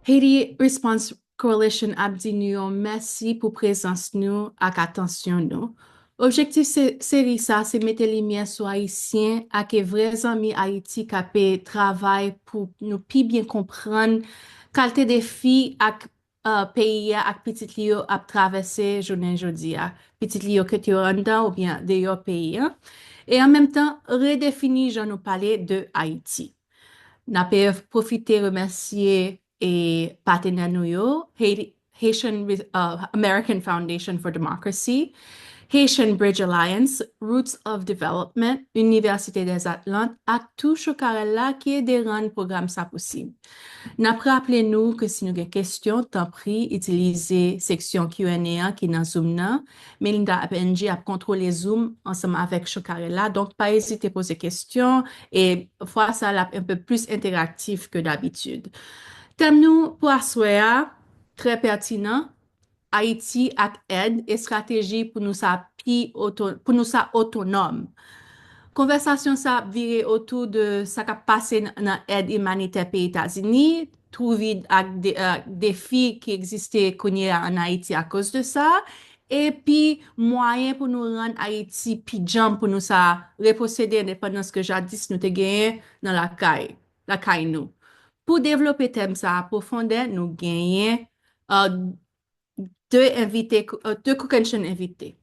Haiti Response Coalition ap di nou yon mersi pou prezans nou ak atensyon nou. Objektif seri sa se mette limye sou Haitien ak e vre zami Haiti kape travay pou nou pi bien kompran kalte defi ak peyi ya ak pitit li yo ap travesse jounen jodi ya. Pitit li yo ket yo an dan ou bien de yo peyi ya. E an menm tan redefini jan nou pale de Haiti. Na pe profite remercier et partenaire nou yo, Haitian American Foundation for Democracy, Haitian Bridge Alliance, Roots of Development, Université des Atlantes, ak tou chokarela ki e de ran program sa posib. Napre rappele nou ke si nou gen kestyon, tan pri, itilize seksyon Q&A ki nan Zoom nan, Melinda APNG ap kontrole Zoom ansama avek chokarela, donk pa ezite pose kestyon, e fwa sa la un peu plus interaktif ke d'habitude. Tem nou pou aswea, tre pertinent, Haiti ak ed e strateji pou nou sa otonom. Konversasyon sa vire otou de sa ka pase nan ed humanite pe Etats-Unis, trouvi ak defi ki egziste konye an Haiti a kos de sa, e pi mwayen pou nou ran Haiti pi jam pou nou sa reposede independans ke jadis nou te genye nan la kay nou. Pour développer thème ça à profondeur, nous gagnons deux Caucasian invités.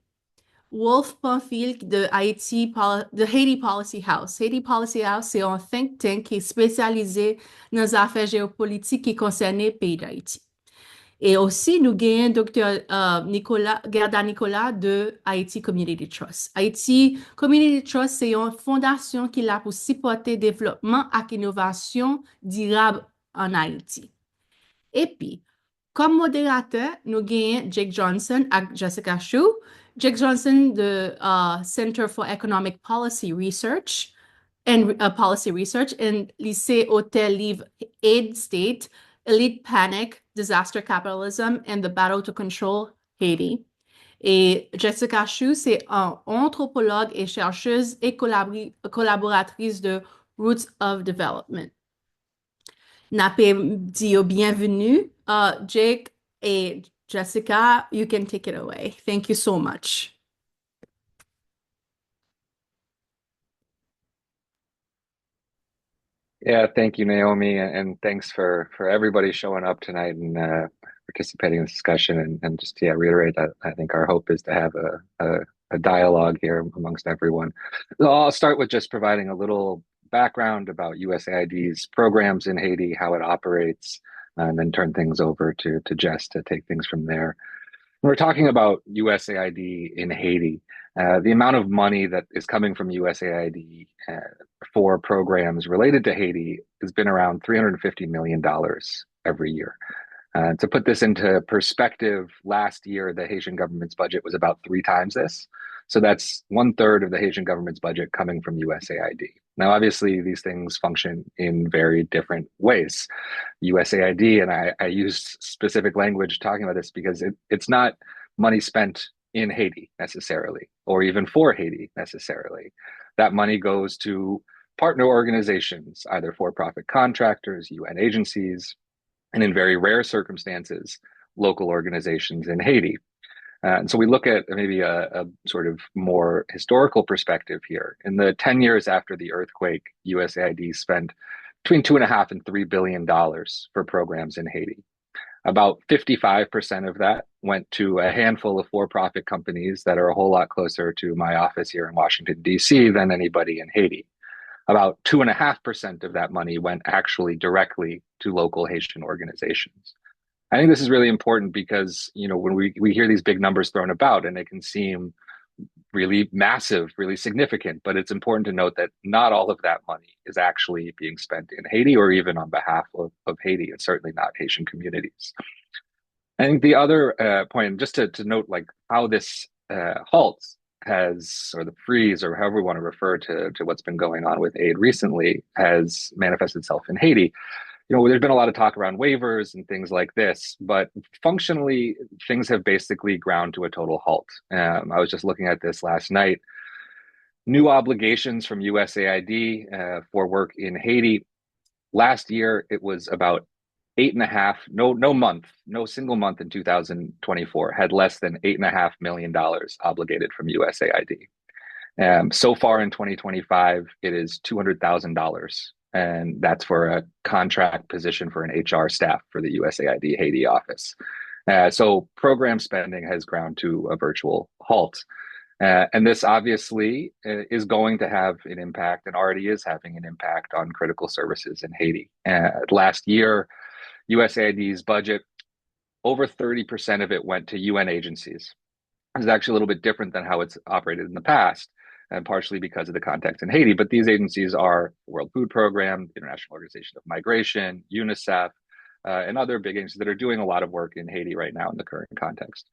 Wolf Pamphile de Haiti Policy House. Haiti Policy House, c'est un think tank qui est spécialisé dans les affaires géopolitiques qui concernent le pays d'Haïti. Et aussi, nous gagnons Dr. Guerda Nicolas de Haiti Community Trust. Haiti Community Trust, c'est une fondation qui est là pour supporter le développement et l'innovation durable en Haïti. Et puis, comme modérateur, nous gagnons Jake Johnston et Jessica Chou. Jake Johnston de Center for Economic Policy Research and lycée Hôtel Livre Aid State, Elite Panic, Disaster Capitalism, and the Battle to Control Haiti. Et Jessica Chou, c'est une anthropologue et chercheuse et collaboratrice de Roots of Development. Nape dit bienvenue. Jake et Jessica, you can take it away. Thank you so much. Yeah, thank you, Naomi, and thanks for everybody showing up tonight and participating in the discussion. And just reiterate that I think our hope is to have a dialogue here amongst everyone. So I'll start with just providing a little background about USAID's programs in Haiti, how it operates, and then turn things over to Jess to take things from there. When we're talking about USAID in Haiti, the amount of money that is coming from USAID for programs related to Haiti has been around $350 million every year. To put this into perspective, last year, the Haitian government's budget was about 3 times this. So that's 1/3 of the Haitian government's budget coming from USAID. Now, obviously, these things function in very different ways. USAID, and I use specific language talking about this because it's not money spent in Haiti necessarily, or even for Haiti necessarily. That money goes to partner organizations, either for-profit contractors, UN agencies, and in very rare circumstances, local organizations in Haiti. And so we look at maybe a sort of more historical perspective here. In the 10 years after the earthquake, USAID spent between $2.5 and $3 billion for programs in Haiti. About 55% of that went to a handful of for-profit companies that are a whole lot closer to my office here in Washington, D.C. than anybody in Haiti. About 2.5% of that money went actually directly to local Haitian organizations. I think this is really important because, when we hear these big numbers thrown about and they can seem really massive, really significant, but it's important to note that not all of that money is actually being spent in Haiti or even on behalf of Haiti, and certainly not Haitian communities. I think the other point, just to note like how this halt has, or the freeze, or however we want to refer to what's been going on with aid recently, has manifested itself in Haiti. There's been a lot of talk around waivers and things like this, but functionally, things have basically ground to a total halt. I was just looking at this last night. New obligations from USAID for work in Haiti. Last year, it was about eight and a half, no single month in 2024 had less than $8.5 million obligated from USAID. So far in 2025, it is $200,000, and that's for a contract position for an HR staff for the USAID Haiti office. So program spending has ground to a virtual halt. And this obviously is going to have an impact and already is having an impact on critical services in Haiti. Last year, USAID's budget, over 30% of it went to UN agencies. It's actually a little bit different than how it's operated in the past, and partially because of the context in Haiti. But these agencies are World Food Program, the International Organization of Migration, UNICEF, and other big agencies that are doing a lot of work in Haiti right now in the current context.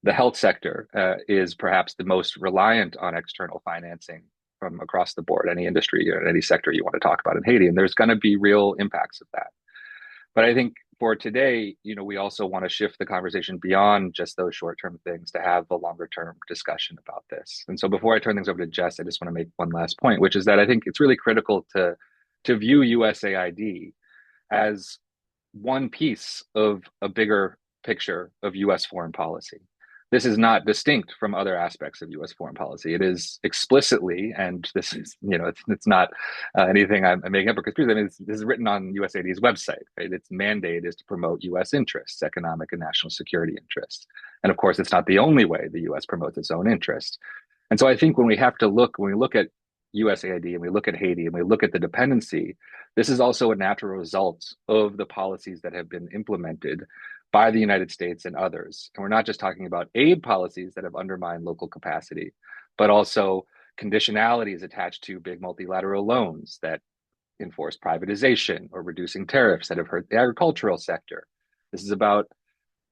The health sector is perhaps the most reliant on external financing from across the board, any industry or any sector you want to talk about in Haiti. And there's going to be real impacts of that. But I think for today, we also want to shift the conversation beyond just those short-term things to have a longer-term discussion about this. And so before I turn things over to Jess, I just want to make one last point, which is that I think it's really critical to view USAID as one piece of a bigger picture of US foreign policy. This is not distinct from other aspects of US foreign policy. It is explicitly, and this is, it's not anything I'm making up or conspiracy. I mean, this is written on USAID's website, right? Its mandate is to promote US interests, economic and national security interests. And of course, it's not the only way the US promotes its own interests. And so I think when we look at USAID and we look at Haiti and we look at the dependency, this is also a natural result of the policies that have been implemented by the United States and others. And we're not just talking about aid policies that have undermined local capacity, but also conditionalities attached to big multilateral loans that enforce privatization or reducing tariffs that have hurt the agricultural sector. This is about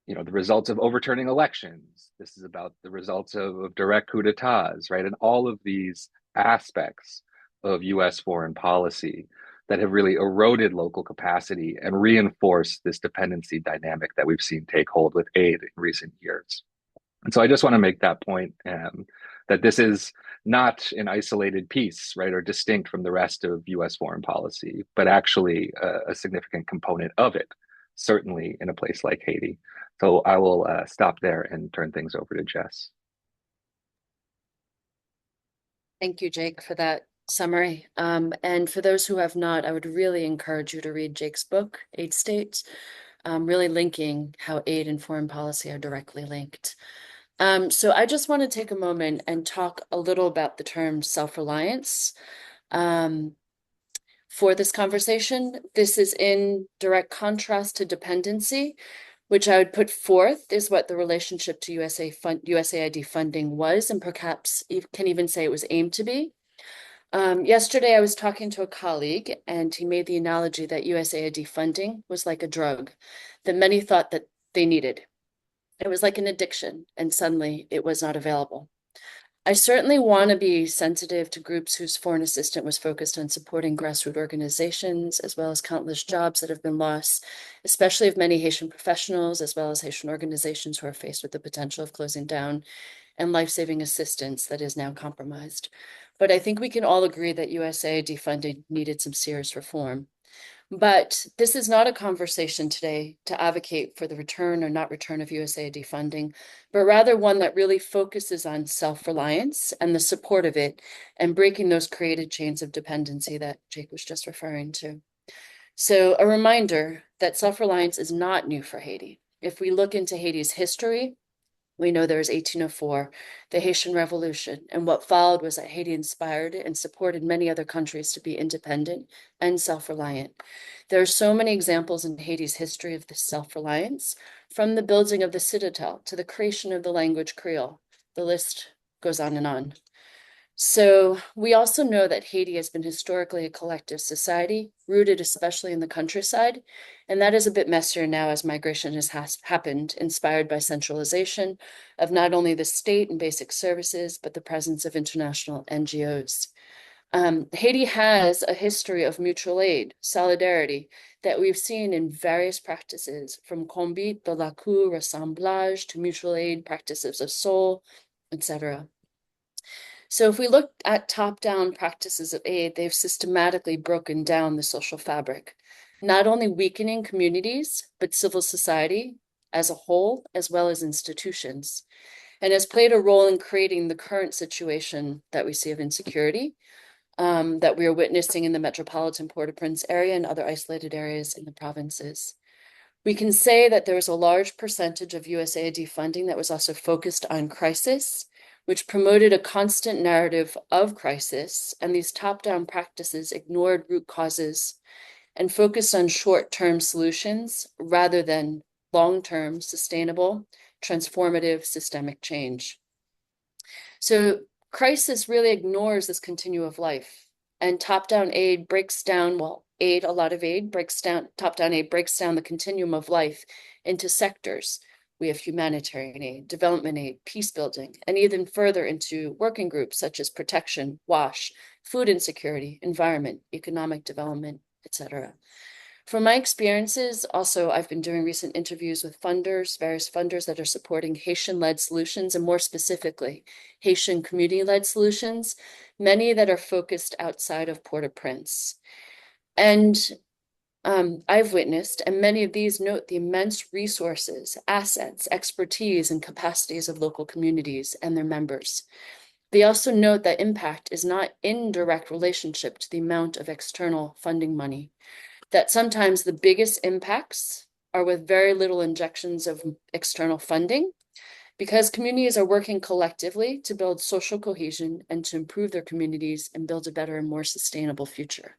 the results of overturning elections. This is about the results of direct coup d'etats, right? And all of these aspects of US foreign policy that have really eroded local capacity and reinforced this dependency dynamic that we've seen take hold with aid in recent years. And so I just want to make that point, that this is not an isolated piece, right, or distinct from the rest of US foreign policy, but actually a significant component of it, certainly in a place like Haiti. So I will stop there and turn things over to Jess. Thank you, Jake, for that summary. And for those who have not, I would really encourage you to read Jake's book, Aid States, really linking how aid and foreign policy are directly linked. So I just want to take a moment and talk a little about the term self-reliance. For this conversation, this is in direct contrast to dependency, which I would put forth is what the relationship to USAID funding was, and perhaps you can even say it was aimed to be. Yesterday, I was talking to a colleague, and he made the analogy that USAID funding was like a drug that many thought that they needed. It was like an addiction, and suddenly it was not available. I certainly want to be sensitive to groups whose foreign assistance was focused on supporting grassroots organizations, as well as countless jobs that have been lost, especially of many Haitian professionals, as well as Haitian organizations who are faced with the potential of closing down and life-saving assistance that is now compromised. But I think we can all agree that USAID funding needed some serious reform. But this is not a conversation today to advocate for the return or not return of USAID funding, but rather one that really focuses on self-reliance and the support of it and breaking those created chains of dependency that Jake was just referring to. So a reminder that self-reliance is not new for Haiti. If we look into Haiti's history, we know there's 1804, the Haitian Revolution, and what followed was that Haiti inspired and supported many other countries to be independent and self-reliant. There are so many examples in Haiti's history of this self-reliance, from the building of the citadel to the creation of the language Creole. The list goes on and on. So we also know that Haiti has been historically a collective society, rooted especially in the countryside, and that is a bit messier now as migration has happened, inspired by centralization of not only the state and basic services, but the presence of international NGOs. Haiti has a history of mutual aid, solidarity, that we've seen in various practices, from Combit, the Lacour, Rassemblage, to mutual aid practices of Soul, etc. So if we look at top-down practices of aid, they've systematically broken down the social fabric. not only weakening communities, but civil society as a whole, as well as institutions, and has played a role in creating the current situation that we see of insecurity that we are witnessing in the metropolitan Port-au-Prince area and other isolated areas in the provinces. We can say that there was a large percentage of USAID funding that was also focused on crisis, which promoted a constant narrative of crisis, and these top-down practices ignored root causes and focused on short-term solutions rather than long-term, sustainable, transformative, systemic change. So crisis really ignores this continuum of life, and top-down aid breaks down, well, aid, a lot of aid breaks down, top-down aid breaks down the continuum of life into sectors. We have humanitarian aid, development aid, peace building, and even further into working groups such as protection, WASH, food insecurity, environment, economic development, etc. From my experiences, also, I've been doing recent interviews with funders, various funders that are supporting Haitian-led solutions, and more specifically, Haitian community-led solutions, many that are focused outside of Port-au-Prince. And I've witnessed, and many of these note the immense resources, assets, expertise, and capacities of local communities and their members. They also note that impact is not in direct relationship to the amount of external funding money, that sometimes the biggest impacts are with very little injections of external funding, because communities are working collectively to build social cohesion and to improve their communities and build a better and more sustainable future.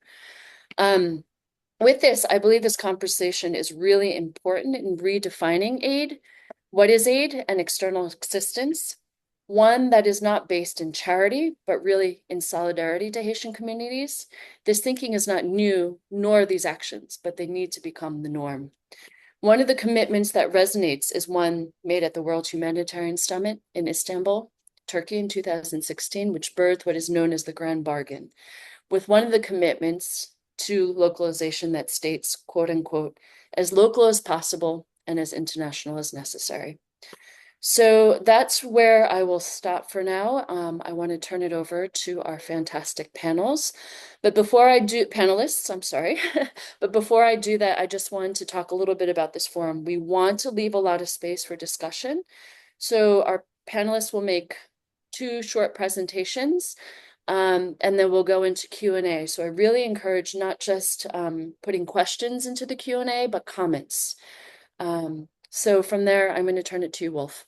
With this, I believe this conversation is really important in redefining aid. What is aid and external assistance? One that is not based in charity, but really in solidarity to Haitian communities. This thinking is not new, nor these actions, but they need to become the norm. One of the commitments that resonates is one made at the World Humanitarian Summit in Istanbul, Turkey in 2016, which birthed what is known as the Grand Bargain, with one of the commitments to localization that states, quote unquote, as local as possible and as international as necessary. So that's where I will stop for now. I want to turn it over to our fantastic panels. But before I do, panelists, I'm sorry. But before I do that, I just wanted to talk a little bit about this forum. We want to leave a lot of space for discussion. So our panelists will make 2 short presentations, and then we'll go into Q&A. So I really encourage not just putting questions into the Q&A, but comments. So from there, I'm going to turn it to you, Wolf.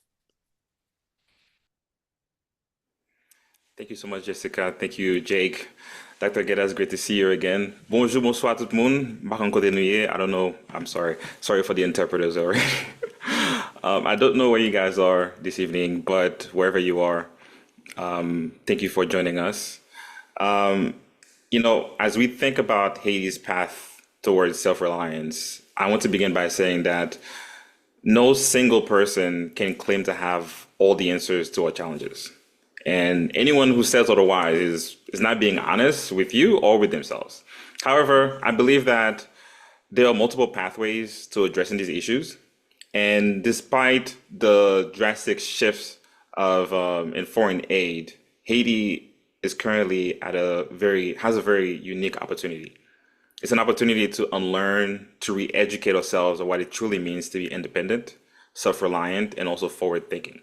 Thank you so much, Jessica. Thank you, Jake. Dr. Guerda, it's great to see you again. Bonjour, bonsoir tout le monde. I don't know. I'm sorry. Sorry for the interpreters already. I don't know where you guys are this evening, but wherever you are, thank you for joining us. As we think about Haiti's path towards self-reliance, I want to begin by saying that no single person can claim to have all the answers to our challenges. And anyone who says otherwise is not being honest with you or with themselves. However, I believe that there are multiple pathways to addressing these issues. And despite the drastic shifts in foreign aid, Haiti is currently has a very unique opportunity. It's an opportunity to unlearn, to re-educate ourselves on what it truly means to be independent, self-reliant, and also forward-thinking.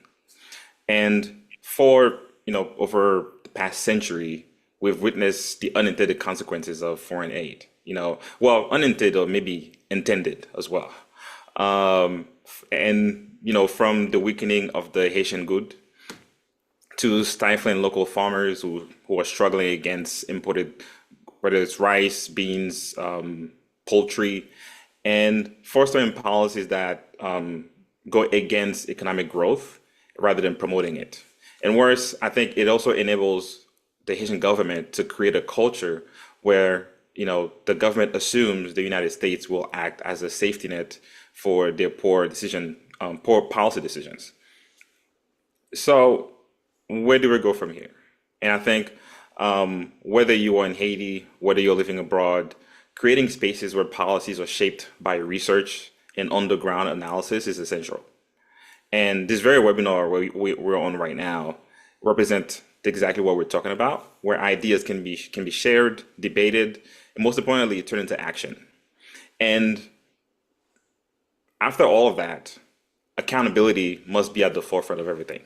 And for over the past century, we've witnessed the unintended consequences of foreign aid. Unintended or maybe intended as well. From the weakening of the Haitian good to stifling local farmers who are struggling against imported, whether it's rice, beans, poultry, and fostering policies that go against economic growth rather than promoting it. And worse, I think it also enables the Haitian government to create a culture where, the government assumes the United States will act as a safety net for their poor policy decisions. So where do we go from here? And I think whether you are in Haiti, whether you're living abroad, creating spaces where policies are shaped by research and underground analysis is essential. And this very webinar we're on right now represents exactly what we're talking about, where ideas can be shared, debated, and most importantly, turn into action. And after all of that, accountability must be at the forefront of everything.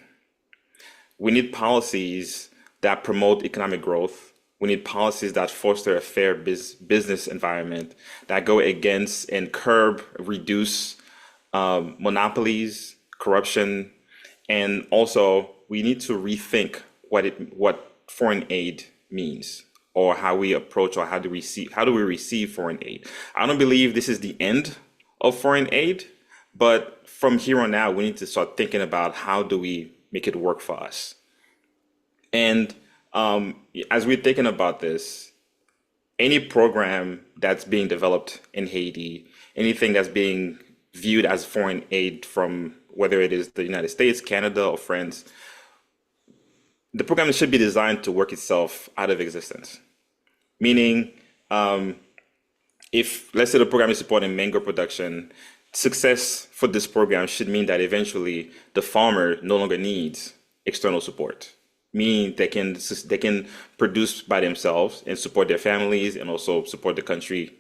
We need policies that promote economic growth. We need policies that foster a fair business environment, that go against and curb, reduce monopolies, corruption, and also we need to rethink what foreign aid means, or how we approach, or how do we receive foreign aid. I don't believe this is the end of foreign aid, but from here on out, we need to start thinking about how do we make it work for us. And as we're thinking about this, any program that's being developed in Haiti, anything that's being viewed as foreign aid from whether it is the United States, Canada, or France, the program should be designed to work itself out of existence. Meaning, if, let's say, the program is supporting mango production, success for this program should mean that eventually the farmer no longer needs external support, meaning they can produce by themselves and support their families and also support the country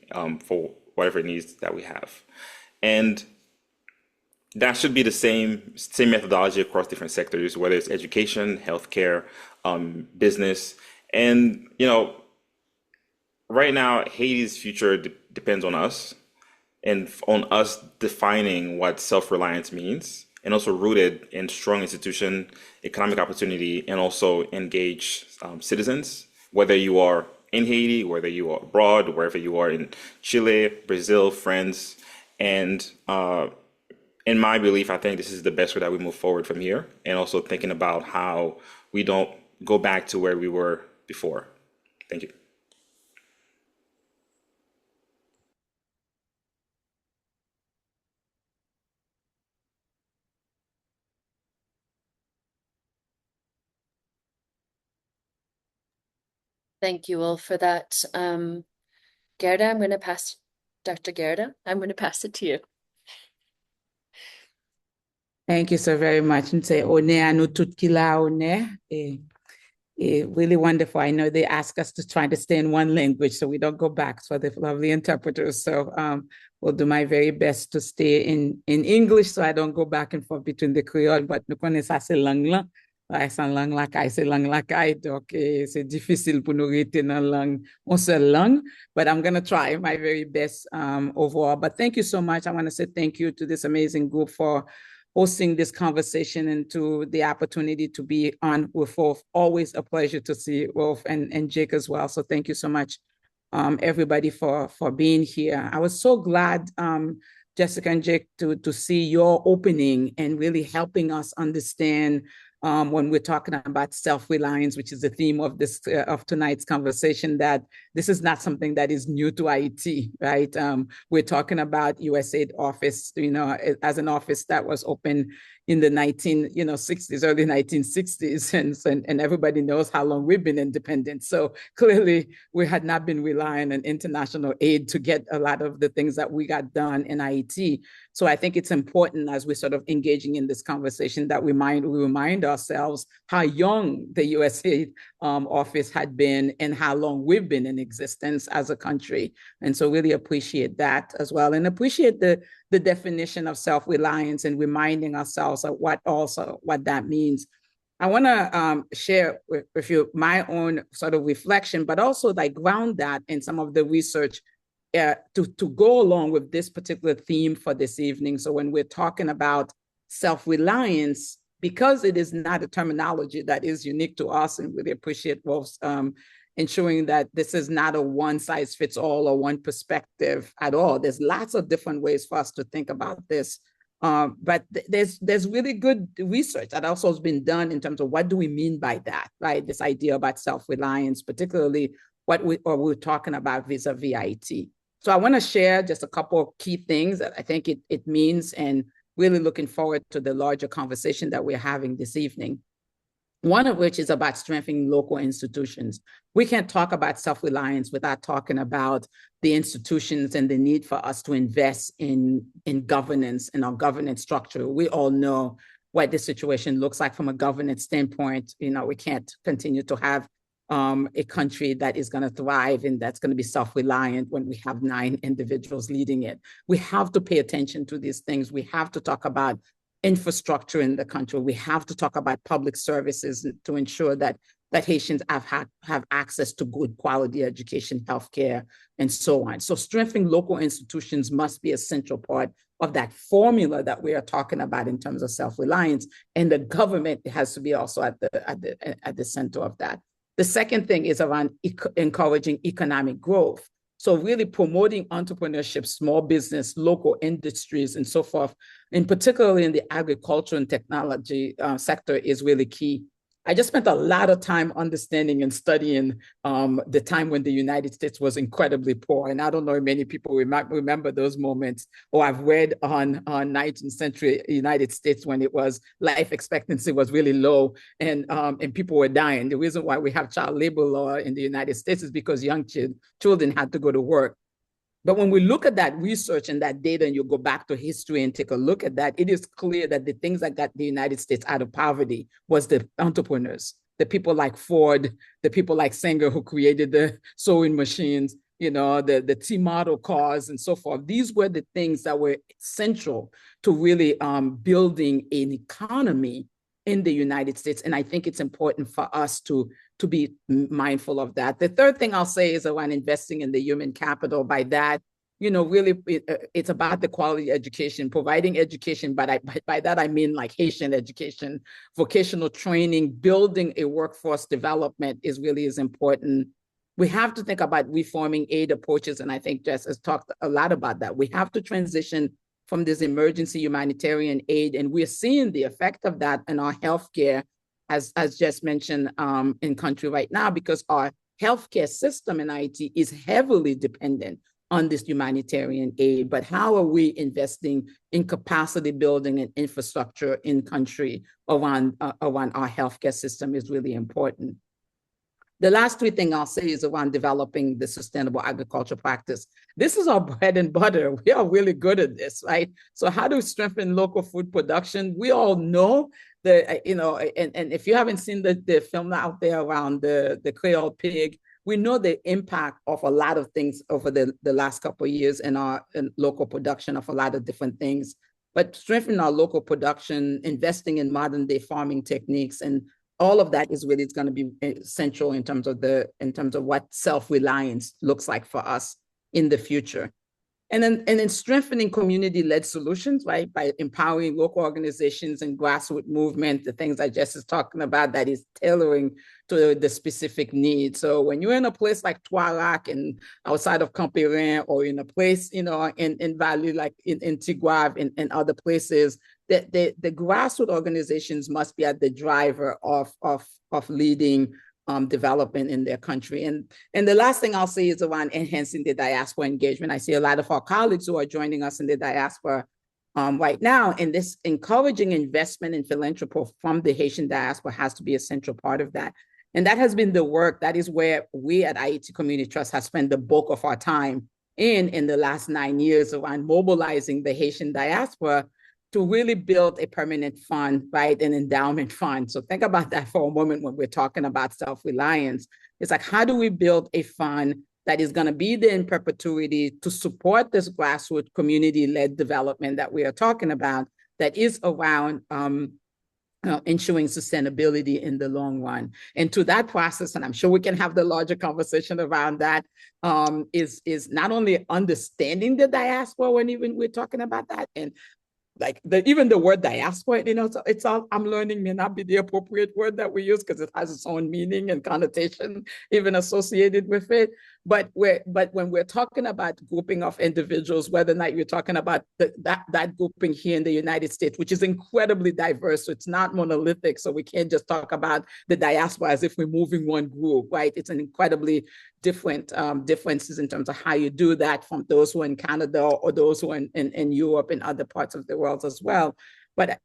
for whatever needs that we have. And that should be the same methodology across different sectors, whether it's education, healthcare, business. And, right now, Haiti's future depends on us, and on us defining what self-reliance means, and also rooted in strong institution, economic opportunity, and also engaged citizens, whether you are in Haiti, whether you are abroad, wherever you are in Chile, Brazil, France. And in my belief, I think this is the best way that we move forward from here, and also thinking about how we don't go back to where we were before. Thank you. Thank you all for that. Guerda, Dr. Guerda, I'm going to pass it to you. Thank you so very much. Really wonderful. I know they ask us to try to stay in one language so we don't go back for the lovely interpreters. So will do my very best to stay in English so I don't go back and forth between the Creole. But nous connaissons assez langue là. Sans langue la caille, c'est langue la caille. Donc, c'est difficile pour nous rester dans langue, une seule langue. But I'm going to try my very best overall. But thank you so much. I want to say thank you to this amazing group for hosting this conversation and to the opportunity to be on with Wolf. Always a pleasure to see Wolf and Jake as well. So thank you so much, everybody, for being here. I was so glad, Jessica and Jake, to see your opening and really helping us understand when we're talking about self-reliance, which is the theme of this of tonight's conversation, that this is not something that is new to Haiti, right? We're talking about USAID office, as an office that was open in the 60s, early 1960s, and everybody knows how long we've been independent. So clearly, we had not been relying on international aid to get a lot of the things that we got done in Haiti. So I think it's important, as we're sort of engaging in this conversation, that we remind ourselves how young the USAID office had been and how long we've been in existence as a country. And so really appreciate that as well, and appreciate the definition of self-reliance and reminding ourselves of what that means. I want to share with you my own sort of reflection, but also ground that in some of the research to go along with this particular theme for this evening. So when we're talking about self-reliance, because it is not a terminology that is unique to us, and really appreciate Wolf's ensuring that this is not a one-size-fits-all or one perspective at all. There's lots of different ways for us to think about this. But there's really good research that also has been done in terms of what do we mean by that, right? This idea about self-reliance, particularly what we're talking about vis-a-vis IT. So I want to share just a couple of key things that I think it means, and really looking forward to the larger conversation that we're having this evening. One of which is about strengthening local institutions. We can't talk about self-reliance without talking about the institutions and the need for us to invest in governance and our governance structure. We all know what the situation looks like from a governance standpoint. We can't continue to have a country that is going to thrive and that's going to be self-reliant when we have 9 individuals leading it. We have to pay attention to these things. We have to talk about infrastructure in the country. We have to talk about public services to ensure that Haitians have access to good quality education, healthcare, and so on. So strengthening local institutions must be a central part of that formula that we are talking about in terms of self-reliance, and the government has to be also at the center of that. The second thing is around encouraging economic growth. So really promoting entrepreneurship, small business, local industries, and so forth, and particularly in the agriculture and technology sector is really key. I just spent a lot of time understanding and studying the time when the United States was incredibly poor. And I don't know if many people remember those moments, or I've read on 19th century United States when it was life expectancy was really low and people were dying. The reason why we have child labor law in the United States is because young children had to go to work. But when we look at that research and that data, and you go back to history and take a look at that, it is clear that the things that got the United States out of poverty was the entrepreneurs, the people like Ford, the people like Sanger who created the sewing machines, you know, the T-model cars and so forth. These were the things that were essential to really building an economy in the United States. And I think it's important for us to be mindful of that. The third thing I'll say is around investing in the human capital. By that, you know, really it's about the quality education, providing education. But by that, I mean like Haitian education, vocational training, building a workforce development is important. We have to think about reforming aid approaches. And I think Jess has talked a lot about that. We have to transition from this emergency humanitarian aid. And we're seeing the effect of that in our healthcare, as Jess mentioned, in country right now, because our healthcare system in Haiti is heavily dependent on this humanitarian aid. But how are we investing in capacity building and infrastructure in country around our healthcare system is really important. The last 3 things I'll say is around developing the sustainable agriculture practice. This is our bread and butter. We are really good at this, right? So how do we strengthen local food production? We all know that, you know, and if you haven't seen the film out there around the Creole pig, we know the impact of a lot of things over the last couple of years in local production of a lot of different things. But strengthening our local production, investing in modern day farming techniques, and all of that is really going to be essential in terms of what self-reliance looks like for us in the future. And then strengthening community-led solutions, right? By empowering local organizations and grassroots movement, the things that Jess is talking about, that is tailoring to the specific needs. So when you're in a place like Tuarac and outside of Camperin, or in a place, you know, in Valley, like in Tigouave and other places, the grassroots organizations must be at the driver of leading development in their country. And the last thing I'll say is around enhancing the diaspora engagement. I see a lot of our colleagues who are joining us in the diaspora right now, and this encouraging investment in philanthropy from the Haitian diaspora has to be a central part of that. And that has been the work. That is where we at Ayiti Community Trust have spent the bulk of our time in the last 9 years around mobilizing the Haitian diaspora to really build a permanent fund, right, an endowment fund. So think about that for a moment when we're talking about self-reliance. It's like, how do we build a fund that is going to be there in perpetuity to support this grassroots community-led development that we are talking about, that is around ensuring sustainability in the long run. And to that process, and I'm sure we can have the larger conversation around that, is not only understanding the diaspora when even we're talking about that, and like even the word diaspora, you know, it's all I'm learning may not be the appropriate word that we use because it has its own meaning and connotation even associated with it. But when we're talking about grouping of individuals, whether or not you're talking about that grouping here in the United States, which is incredibly diverse, so it's not monolithic. So we can't just talk about the diaspora as if we're moving one group, right? It's an incredibly different differences in terms of how you do that from those who are in Canada or those who are in Europe and other parts of the world as well. But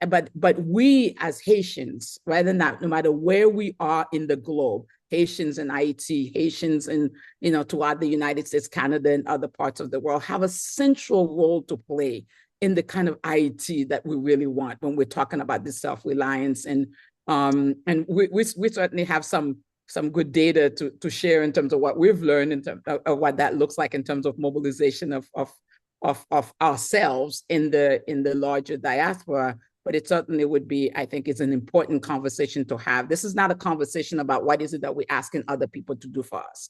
we as Haitians, right, and no matter where we are in the globe, Haitians in Haiti, Haitians in, you know, throughout the United States, Canada, and other parts of the world, have a central role to play in the kind of Haiti that we really want when we're talking about this self-reliance. And we certainly have some some good data to share in terms of what we've learned in terms of what that looks like in terms of mobilization of ourselves in the larger diaspora. But it certainly would be, I think, it's an important conversation to have. This is not a conversation about what is it that we're asking other people to do for us.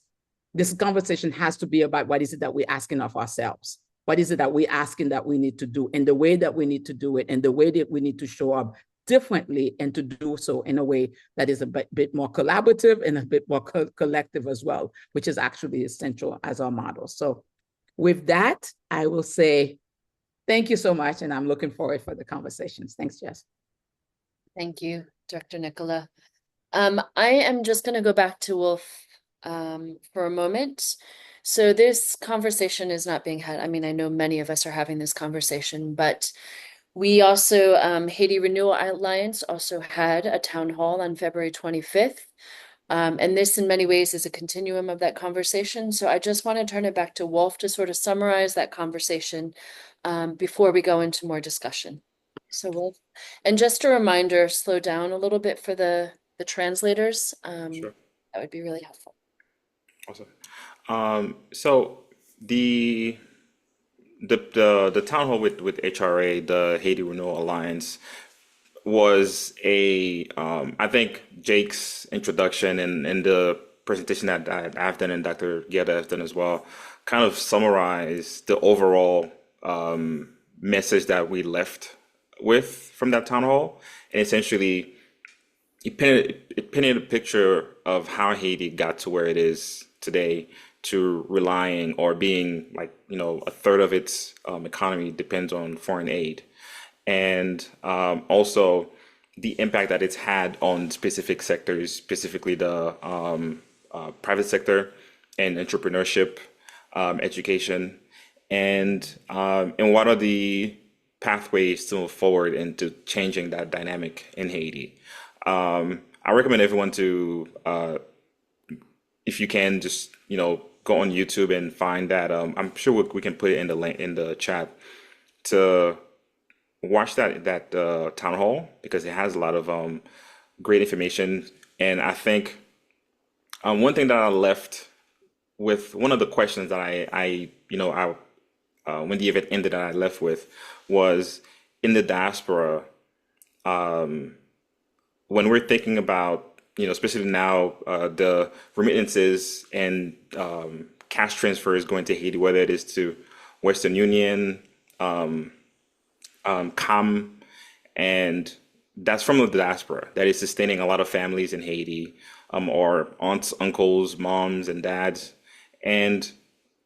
This conversation has to be about what is it that we're asking of ourselves. What is it that we're asking that we need to do, and the way that we need to do it, and the way that we need to show up differently, and to do so in a way that is a bit more collaborative and a bit more collective as well, which is actually essential as our model. So with that, I will say thank you so much, and I'm looking forward for the conversations. Thanks, Jess. Thank you, Director Nicola. I am just going to go back to Wolf for a moment. So this conversation is not being had. I mean, I know many of us are having this conversation, but we also, Haiti Renewal Alliance also had a town hall on February 25th. And this in many ways is a continuum of that conversation. So I just want to turn it back to Wolf to sort of summarize that conversation before we go into more discussion. So Wolf, and just a reminder, slow down a little bit for the translators. Sure. That would be really helpful. Awesome. So the town hall with HRA, the Haiti Renewal Alliance, was I think Jake's introduction and the presentation that I've done and Dr. Guerda has done as well, kind of summarize the overall message that we left with from that town hall. And essentially, it painted a picture of how Haiti got to where it is today, to relying or being like, a third of its economy depends on foreign aid. And also the impact that it's had on specific sectors, specifically the private sector and entrepreneurship, education, and what are the pathways to move forward into changing that dynamic in Haiti. I recommend everyone to, if you can, just go on YouTube and find that. I'm sure we can put it in the link in the chat to watch that town hall, because it has a lot of great information. And I think one thing that I left with, one of the questions that I when the event ended, that I left with was, in the diaspora, when we're thinking about, especially now, the remittances and cash transfers going to Haiti, whether it is to Western Union, CAM, and that's from the diaspora that is sustaining a lot of families in Haiti, or aunts, uncles, moms, and dads.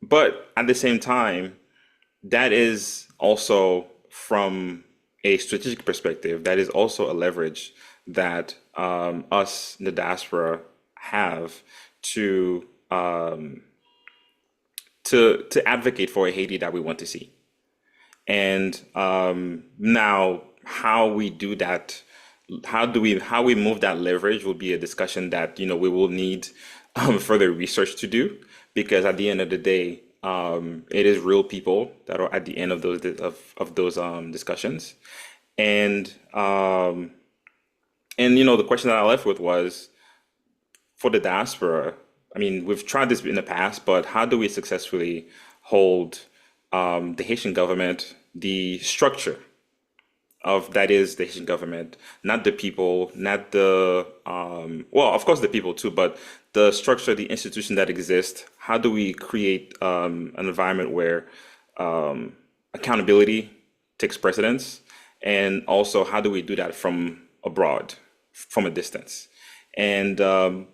But at the same time, that is also, from a strategic perspective, that is also a leverage that us in the diaspora have to advocate for a Haiti that we want to see. And now, how we do that, how we move that leverage, will be a discussion that we will need further research to do, because at the end of the day, it is real people that are at the end of those discussions. And the question that I left with was, for the diaspora, I mean, we've tried this in the past, but how do we successfully hold the Haitian government, the structure of that is the Haitian government, not the people, not the, well, of course the people too, but the structure, the institution that exists, how do we create an environment where accountability takes precedence? And also, how do we do that from abroad, from a distance? And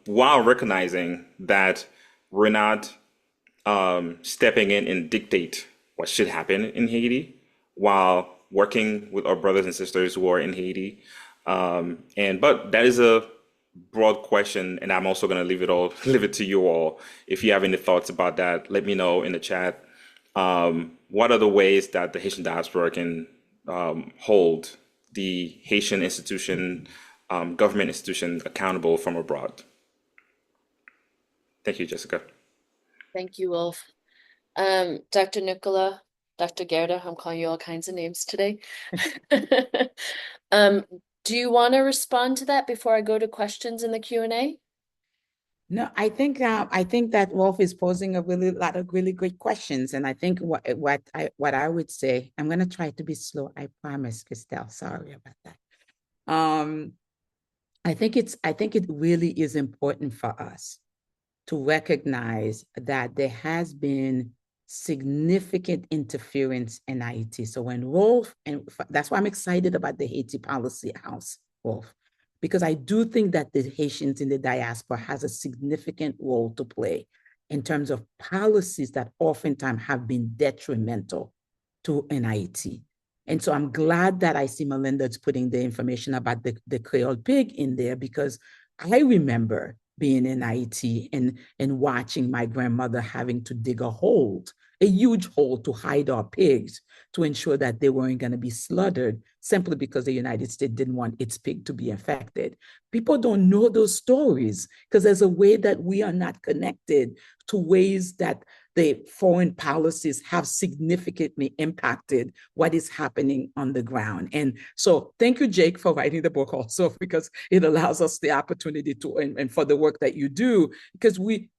while recognizing that we're not stepping in and dictate what should happen in Haiti, while working with our brothers and sisters who are in Haiti. But that is a broad question, and I'm also going to leave it to you all. If you have any thoughts about that, let me know in the chat. What are the ways that the Haitian diaspora can hold the Haitian institution, government institution, accountable from abroad? Thank you, Jessica. Thank you, Wolf. Dr. Nicola, Dr. Guerda, I'm calling you all kinds of names today. Do you want to respond to that before I go to questions in the Q&A? No, I think that Wolf is posing a lot of really great questions, and I think what I would say, I'm gonna try to be slow. I promise, Christelle. Sorry about that. I think it really is important for us to recognize that there has been significant interference in Haiti. So when Wolf, and that's why I'm excited about the Haiti Policy House, Wolf, because I do think that the Haitians in the diaspora has a significant role to play in terms of policies that oftentimes have been detrimental to an Haiti. And so I'm glad that I see Melinda's putting the information about the Creole pig in there, because I remember being in Haiti and watching my grandmother having to dig a huge hole to hide our pigs to ensure that they weren't going to be slaughtered simply because the United States didn't want its pig to be infected. People don't know those stories because there's a way that we are not connected to ways that the foreign policies have significantly impacted what is happening on the ground. And so thank you, Jake, for writing the book also, because it allows us the opportunity to, and for the work that you do, because we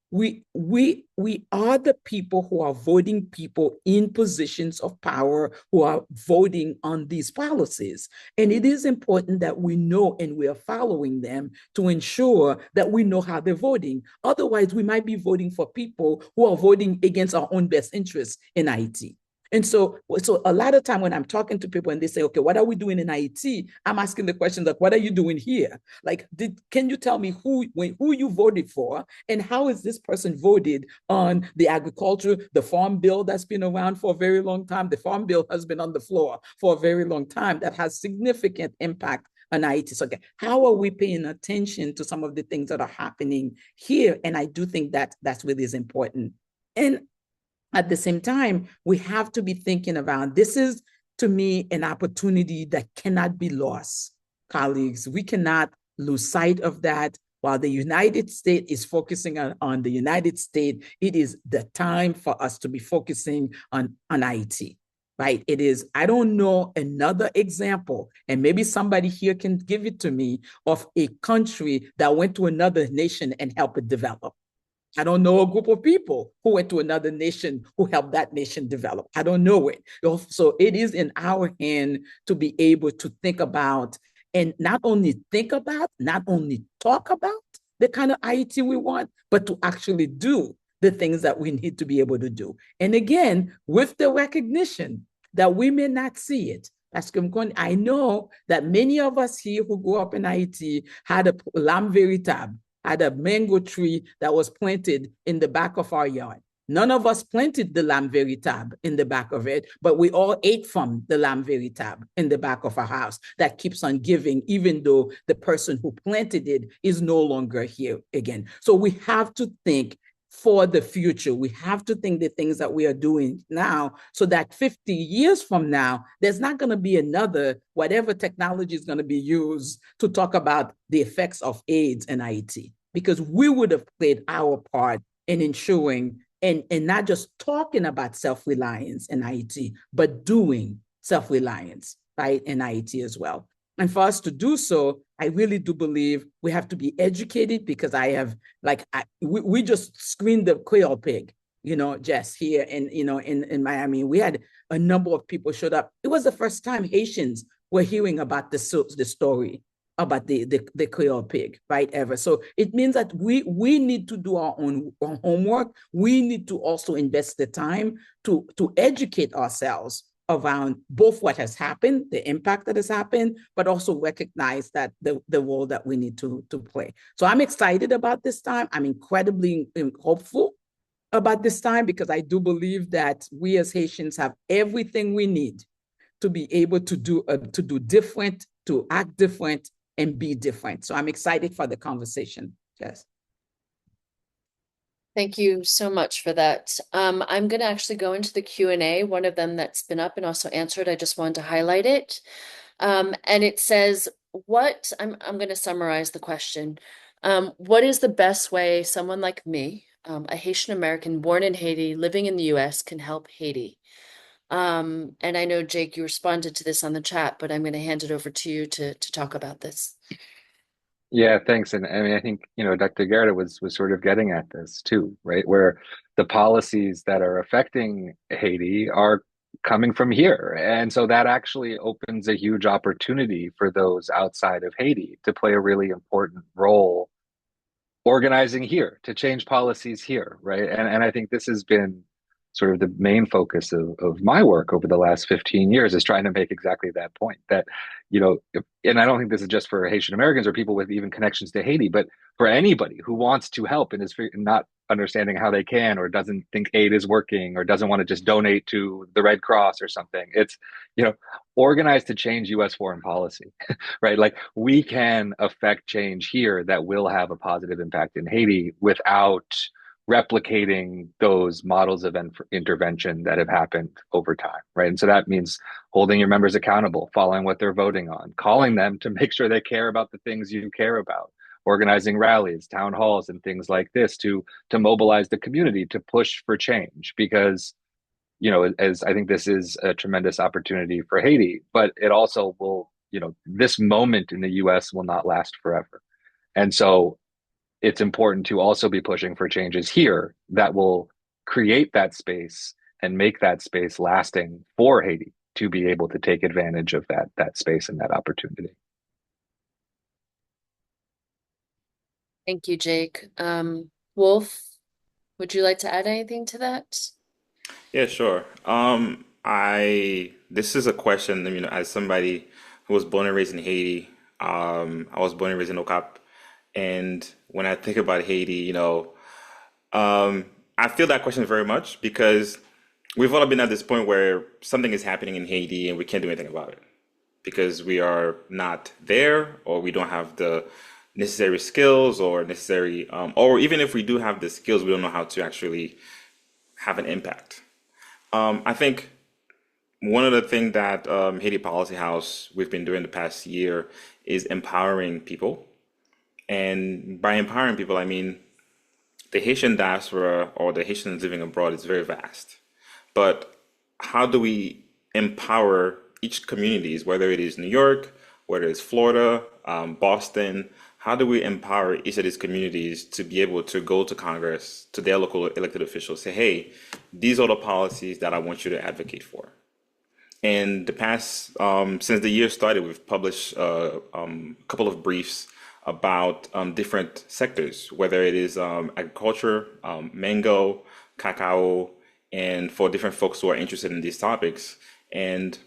are the people who are voting people in positions of power who are voting on these policies. And it is important that we know and we are following them to ensure that we know how they're voting. Otherwise, we might be voting for people who are voting against our own best interests in Haiti. And so a lot of time when I'm talking to people and they say, okay, what are we doing in Haiti? I'm asking the question like, what are you doing here? Like, can you tell me who you voted for and how is this person voted on the agriculture, the farm bill that's been around for a very long time? The farm bill has been on the floor for a very long time that has significant impact on Haiti. So, okay, how are we paying attention to some of the things that are happening here? And I do think that that's really is important. And at the same time, we have to be thinking about, this is, to me, an opportunity that cannot be lost, colleagues. We cannot lose sight of that. While the United States is focusing on the United States, it is the time for us to be focusing on Haiti, right? It is, I don't know another example, and maybe somebody here can give it to me, of a country that went to another nation and helped it develop. I don't know a group of people who went to another nation who helped that nation develop. I don't know it. So it is in our hand to be able to think about, and not only think about, not only talk about the kind of Haiti we want, but to actually do the things that we need to be able to do. And again, with the recognition that we may not see it. I know that many of us here who grew up in Haiti had a lamb veritable, had a mango tree that was planted in the back of our yard. None of us planted the lamb veritable in the back of it, but we all ate from the lamb veritable in the back of our house that keeps on giving, even though the person who planted it is no longer here again. So we have to think for the future. We have to think the things that we are doing now so that 50 years from now, there's not going to be another, whatever technology is going to be used to talk about the effects of AIDS and Haiti, because we would have played our part in ensuring and not just talking about self-reliance in Haiti, but doing self-reliance, right, in Haiti as well. And for us to do so, I really do believe we have to be educated, because we just screened the Creole pig, Jess, here in Miami. We had a number of people showed up. It was the first time Haitians were hearing about the story about the Creole pig, right, ever. So it means that we need to do our own homework. We need to also invest the time to educate ourselves around both what has happened, the impact that has happened, but also recognize that the role that we need to play. So I'm excited about this time. I'm incredibly hopeful about this time, because I do believe that we as Haitians have everything we need to be able to do different, to act different, and be different. So I'm excited for the conversation. Yes. Thank you so much for that. I'm going to actually go into the Q&A, one of them that's been up and also answered. I just wanted to highlight it. And it says, I'm going to summarize the question. What is the best way someone like me, a Haitian American born in Haiti, living in the US, can help Haiti? And I know, Jake, you responded to this on the chat, but I'm going to hand it over to you to talk about this. Yeah, thanks. And I mean, I think, Dr. Guerda was sort of getting at this too, right? Where the policies that are affecting Haiti are coming from here. And so that actually opens a huge opportunity for those outside of Haiti to play a really important role organizing here to change policies here, right? And I think this has been sort of the main focus of my work over the last 15 years is trying to make exactly that point that, and I don't think this is just for Haitian Americans or people with even connections to Haiti, but for anybody who wants to help and is not understanding how they can or doesn't think aid is working or doesn't want to just donate to the Red Cross or something. It's, organize to change US foreign policy, right? Like we can affect change here that will have a positive impact in Haiti without replicating those models of intervention that have happened over time, right? And so that means holding your members accountable, following what they're voting on, calling them to make sure they care about the things you care about, organizing rallies, town halls, and things like this to mobilize the community to push for change. Because as I think this is a tremendous opportunity for Haiti, but it also will, this moment in the US will not last forever. And so it's important to also be pushing for changes here that will create that space and make that space lasting for Haiti to be able to take advantage of that space and that opportunity. Thank you, Jake. Wolf, would you like to add anything to that? Yeah, sure. This is a question, as somebody who was born and raised in Haiti, I was born and raised in Okap, and when I think about Haiti, I feel that question very much because we've all been at this point where something is happening in Haiti and we can't do anything about it because we are not there or we don't have the necessary skills or necessary, or even if we do have the skills, we don't know how to actually have an impact. I think one of the things that Haiti Policy House we've been doing the past year is empowering people. And by empowering people, I mean the Haitian diaspora or the Haitians living abroad is very vast. But how do we empower each communities, whether it is New York, whether it's Florida, Boston, how do we empower each of these communities to be able to go to Congress, to their local elected officials, say, hey, these are the policies that I want you to advocate for. And the past, since the year started, we've published a couple of briefs about different sectors, whether it is agriculture, mango, cacao, and for different folks who are interested in these topics, and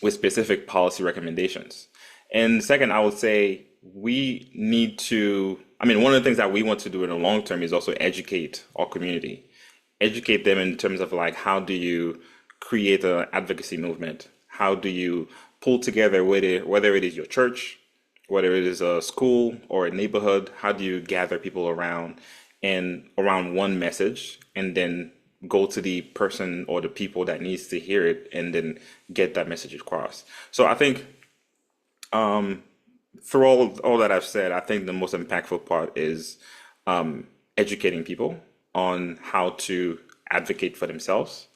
with specific policy recommendations. And second, I would say we need to, one of the things that we want to do in the long term is also educate our community, educate them in terms of like, how do you create an advocacy movement? How do you pull together whether it is your church, whether it is a school or a neighborhood, how do you gather people around one message and then go to the person or the people that needs to hear it and then get that message across? So I think through all that I've said, I think the most impactful part is educating people on how to advocate for themselves.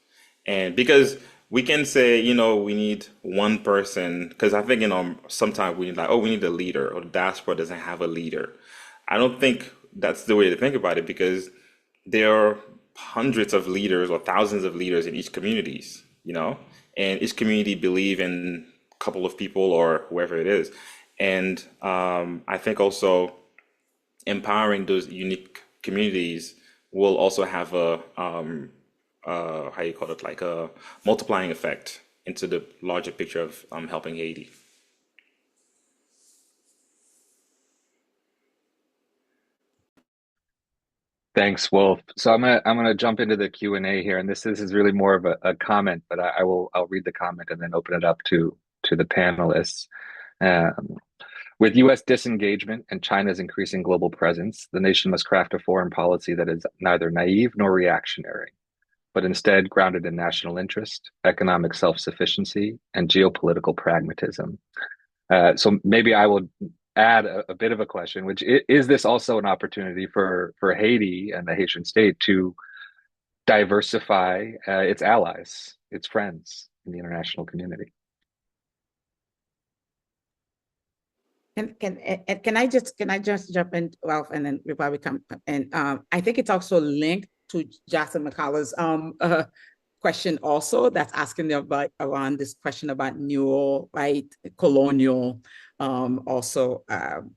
And because we can say, we need one person, because I think, sometimes we need a leader, or the diaspora doesn't have a leader. I don't think that's the way to think about it, because there are hundreds of leaders or thousands of leaders in each communities, and each community believe in a couple of people or whoever it is. And I think also empowering those unique communities will also have a how you call it, like a multiplying effect into the larger picture of helping Haiti. Thanks, Wolf. So I'm gonna jump into the Q&A here, and this is really more of a comment, but I'll read the comment and then open it up to the panelists. With U.S. disengagement and China's increasing global presence, the nation must craft a foreign policy that is neither naive nor reactionary, but instead grounded in national interest, economic self-sufficiency, and geopolitical pragmatism. So maybe I will add a bit of a question, which is this also an opportunity for Haiti and the Haitian state to diversify its allies, its friends in the international community? Can I just jump in, Ralph, and then we probably come and I think it's also linked to Justin McCullough's question also that's asking about around this question about neo, right, colonial also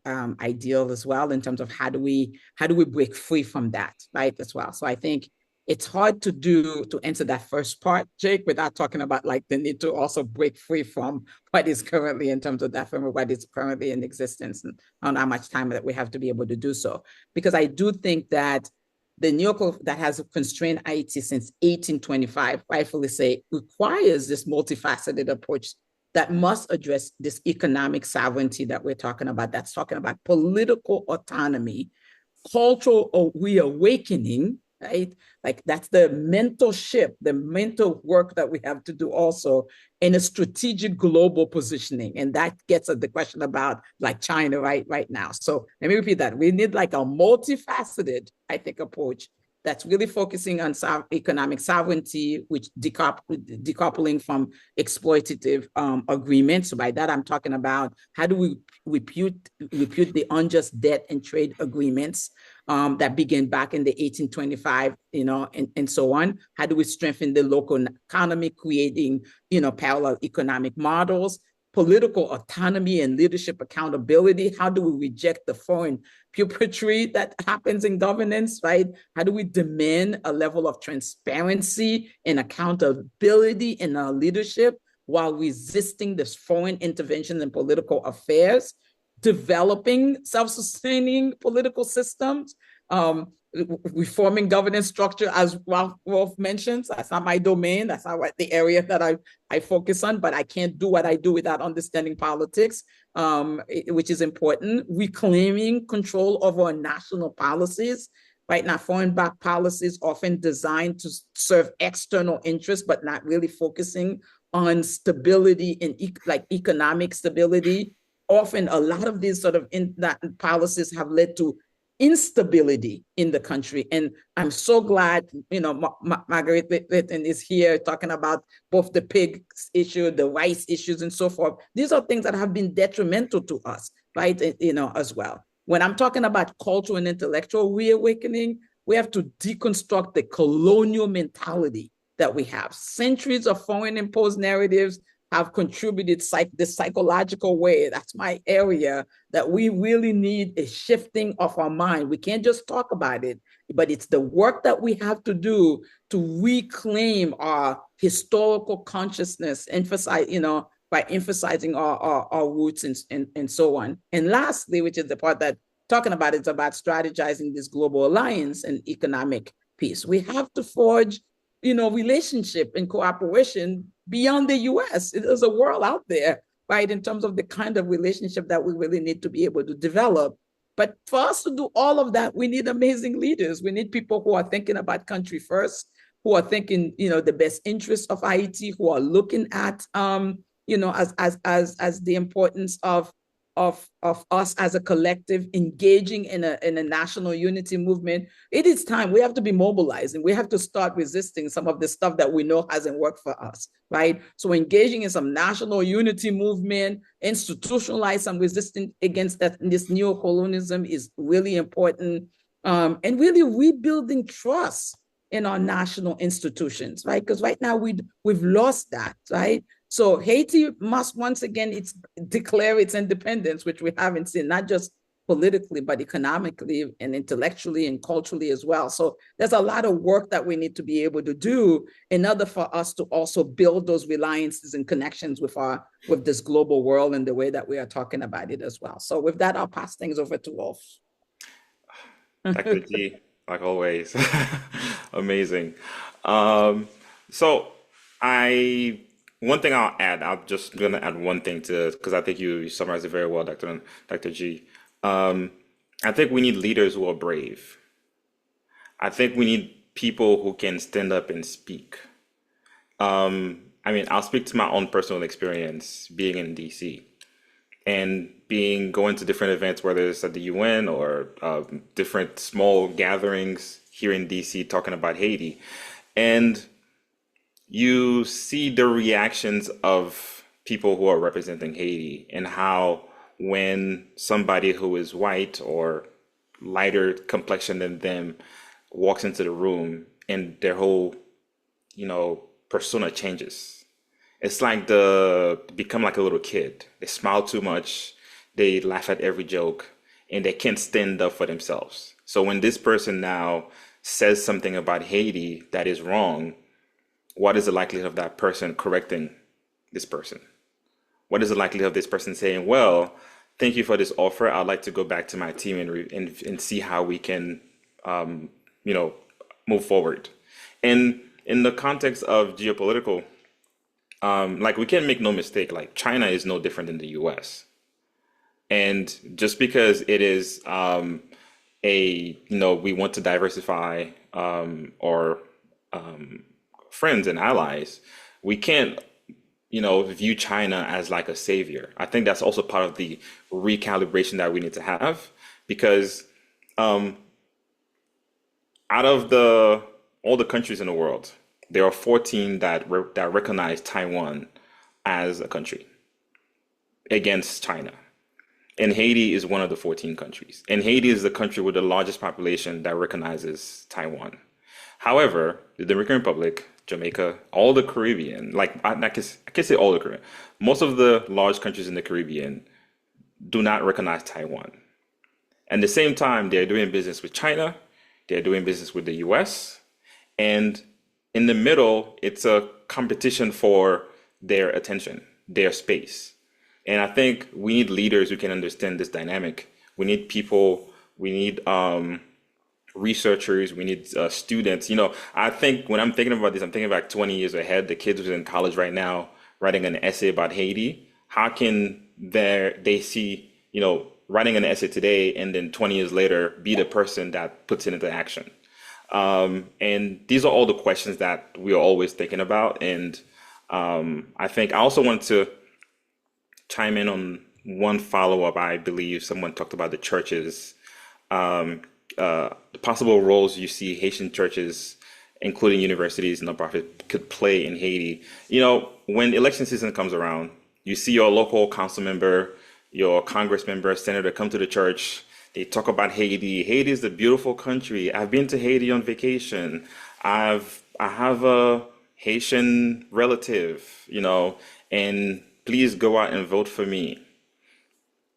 ideal as well in terms of how do we break free from that, right, as well. So I think it's hard to answer that first part, Jake, without talking about like the need to also break free from what is currently in terms of that framework, what is currently in existence, and on how much time that we have to be able to do so. Because I do think that the neocol that has constrained Haiti since 1825, rightfully say, requires this multifaceted approach that must address this economic sovereignty that we're talking about, that's talking about political autonomy, cultural reawakening, right? Like that's the mental shift, the mental work that we have to do also in a strategic global positioning. And that gets at the question about like China right now. So let me repeat that. We need like a multifaceted, I think, approach that's really focusing on economic sovereignty, which decoupling from exploitative agreements. So by that, I'm talking about how do we repute the unjust debt and trade agreements that began back in the 1825, and so on. How do we strengthen the local economy, creating, parallel economic models? Political autonomy and leadership accountability. How do we reject the foreign pupetry that happens in governance, right? How do we demand a level of transparency and accountability in our leadership while resisting this foreign intervention in political affairs? Developing self-sustaining political systems, reforming governance structure, as Rolf mentions. That's not my domain. That's not the area that I focus on, but I can't do what I do without understanding politics, which is important. Reclaiming control over our national policies. Right now, foreign-backed policies often designed to serve external interests, but not really focusing on stability and economic stability. Often, a lot of these sort of policies have led to instability in the country. And I'm so glad, Margaret Litton is here talking about both the pig issue, the rice issues, and so forth. These are things that have been detrimental to us, right? As well. When I'm talking about cultural and intellectual reawakening, we have to deconstruct the colonial mentality that we have. Centuries of foreign imposed narratives have contributed this psychological way. That's my area that we really need a shifting of our mind. We can't just talk about it, but it's the work that we have to do to reclaim our historical consciousness, by emphasizing our roots and so on. And lastly, which is the part that talking about, it's about strategizing this global alliance and economic peace. We have to forge relationship and cooperation beyond the US. There's a world out there, right, in terms of the kind of relationship that we really need to be able to develop. But for us to do all of that, we need amazing leaders. We need people who are thinking about country first, who are thinking, the best interests of Haiti, who are looking at, as the importance of us as a collective engaging in a national unity movement. It is time. We have to be mobilizing. We have to start resisting some of the stuff that we know hasn't worked for us, right? So engaging in some national unity movement, institutionalize some resistance against this neo-colonialism is really important. And really rebuilding trust in our national institutions, right? Because right now we've lost that, right? So Haiti must once again declare its independence, which we haven't seen, not just politically, but economically and intellectually and culturally as well. So there's a lot of work that we need to be able to do in order for us to also build those reliances and connections with this global world and the way that we are talking about it as well. So with that, I'll pass things over to Wolf. Dr. G, like always, amazing. One thing I'll add, I'm just going to add one thing because I think you summarized it very well, Dr. G. I think we need leaders who are brave. I think we need people who can stand up and speak. I'll speak to my own personal experience being in DC and going to different events, whether it's at the UN or different small gatherings here in DC talking about Haiti. And you see the reactions of people who are representing Haiti and how when somebody who is white or lighter complexion than them walks into the room and their whole, persona changes. It's like they become like a little kid. They smile too much, they laugh at every joke, and they can't stand up for themselves. So when this person now says something about Haiti that is wrong, what is the likelihood of that person correcting this person? What is the likelihood of this person saying, well, thank you for this offer. I'd like to go back to my team and see how we can, move forward. And in the context of geopolitical, like we can make no mistake, like China is no different than the US. And just because it is we want to diversify our friends and allies, we can't view China as like a savior. I think that's also part of the recalibration that we need to have, because out of all the countries in the world, there are 14 that recognize Taiwan as a country against China. And Haiti is one of the 14 countries. And Haiti is the country with the largest population that recognizes Taiwan. However, the Dominican Republic, Jamaica, all the Caribbean, like I can say all the Caribbean, most of the large countries in the Caribbean do not recognize Taiwan. At the same time, they're doing business with China, they're doing business with the US, and in the middle, it's a competition for their attention, their space. And I think we need leaders who can understand this dynamic. We need people, we need researchers, we need students. I think when I'm thinking about this, I'm thinking about 20 years ahead, the kids who's in college right now writing an essay about Haiti. How can they see, writing an essay today and then 20 years later be the person that puts it into action? And these are all the questions that we are always thinking about. And I think I also want to chime in on one follow-up. I believe someone talked about the churches, the possible roles you see Haitian churches, including universities and nonprofit, could play in Haiti. When election season comes around, you see your local council member, your Congress member, senator come to the church. They talk about Haiti. Haiti is a beautiful country. I've been to Haiti on vacation. I have a Haitian relative, and please go out and vote for me.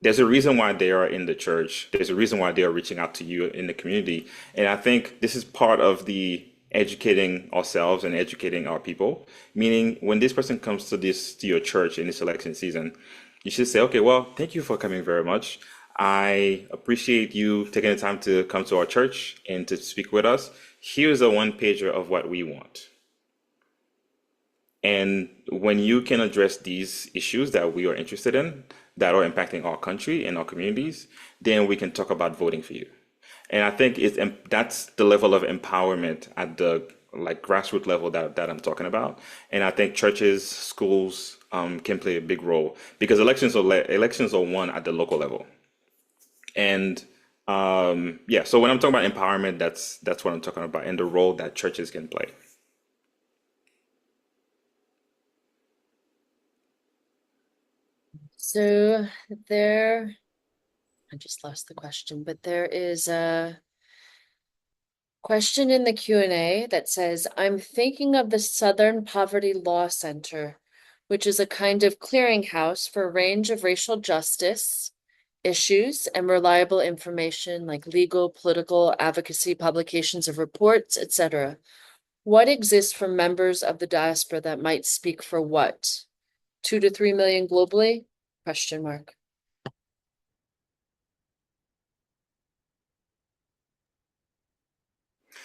There's a reason why they are in the church. There's a reason why they are reaching out to you in the community. And I think this is part of the educating ourselves and educating our people. Meaning when this person comes to your church in this election season, you should say, okay, well, thank you for coming very much. I appreciate you taking the time to come to our church and to speak with us. Here's a one-pager of what we want. And when you can address these issues that we are interested in, that are impacting our country and our communities, then we can talk about voting for you. And I think that's the level of empowerment at the grassroots level that I'm talking about. And I think churches, schools can play a big role, because elections are won at the local level. And so when I'm talking about empowerment, that's what I'm talking about, and the role that churches can play. So I just lost the question, but there is a question in the Q&A that says, I'm thinking of the Southern Poverty Law Center, which is a kind of clearinghouse for a range of racial justice issues and reliable information like legal, political, advocacy, publications of reports, etc. What exists for members of the diaspora that might speak for what? 2 to 3 million globally? Question mark.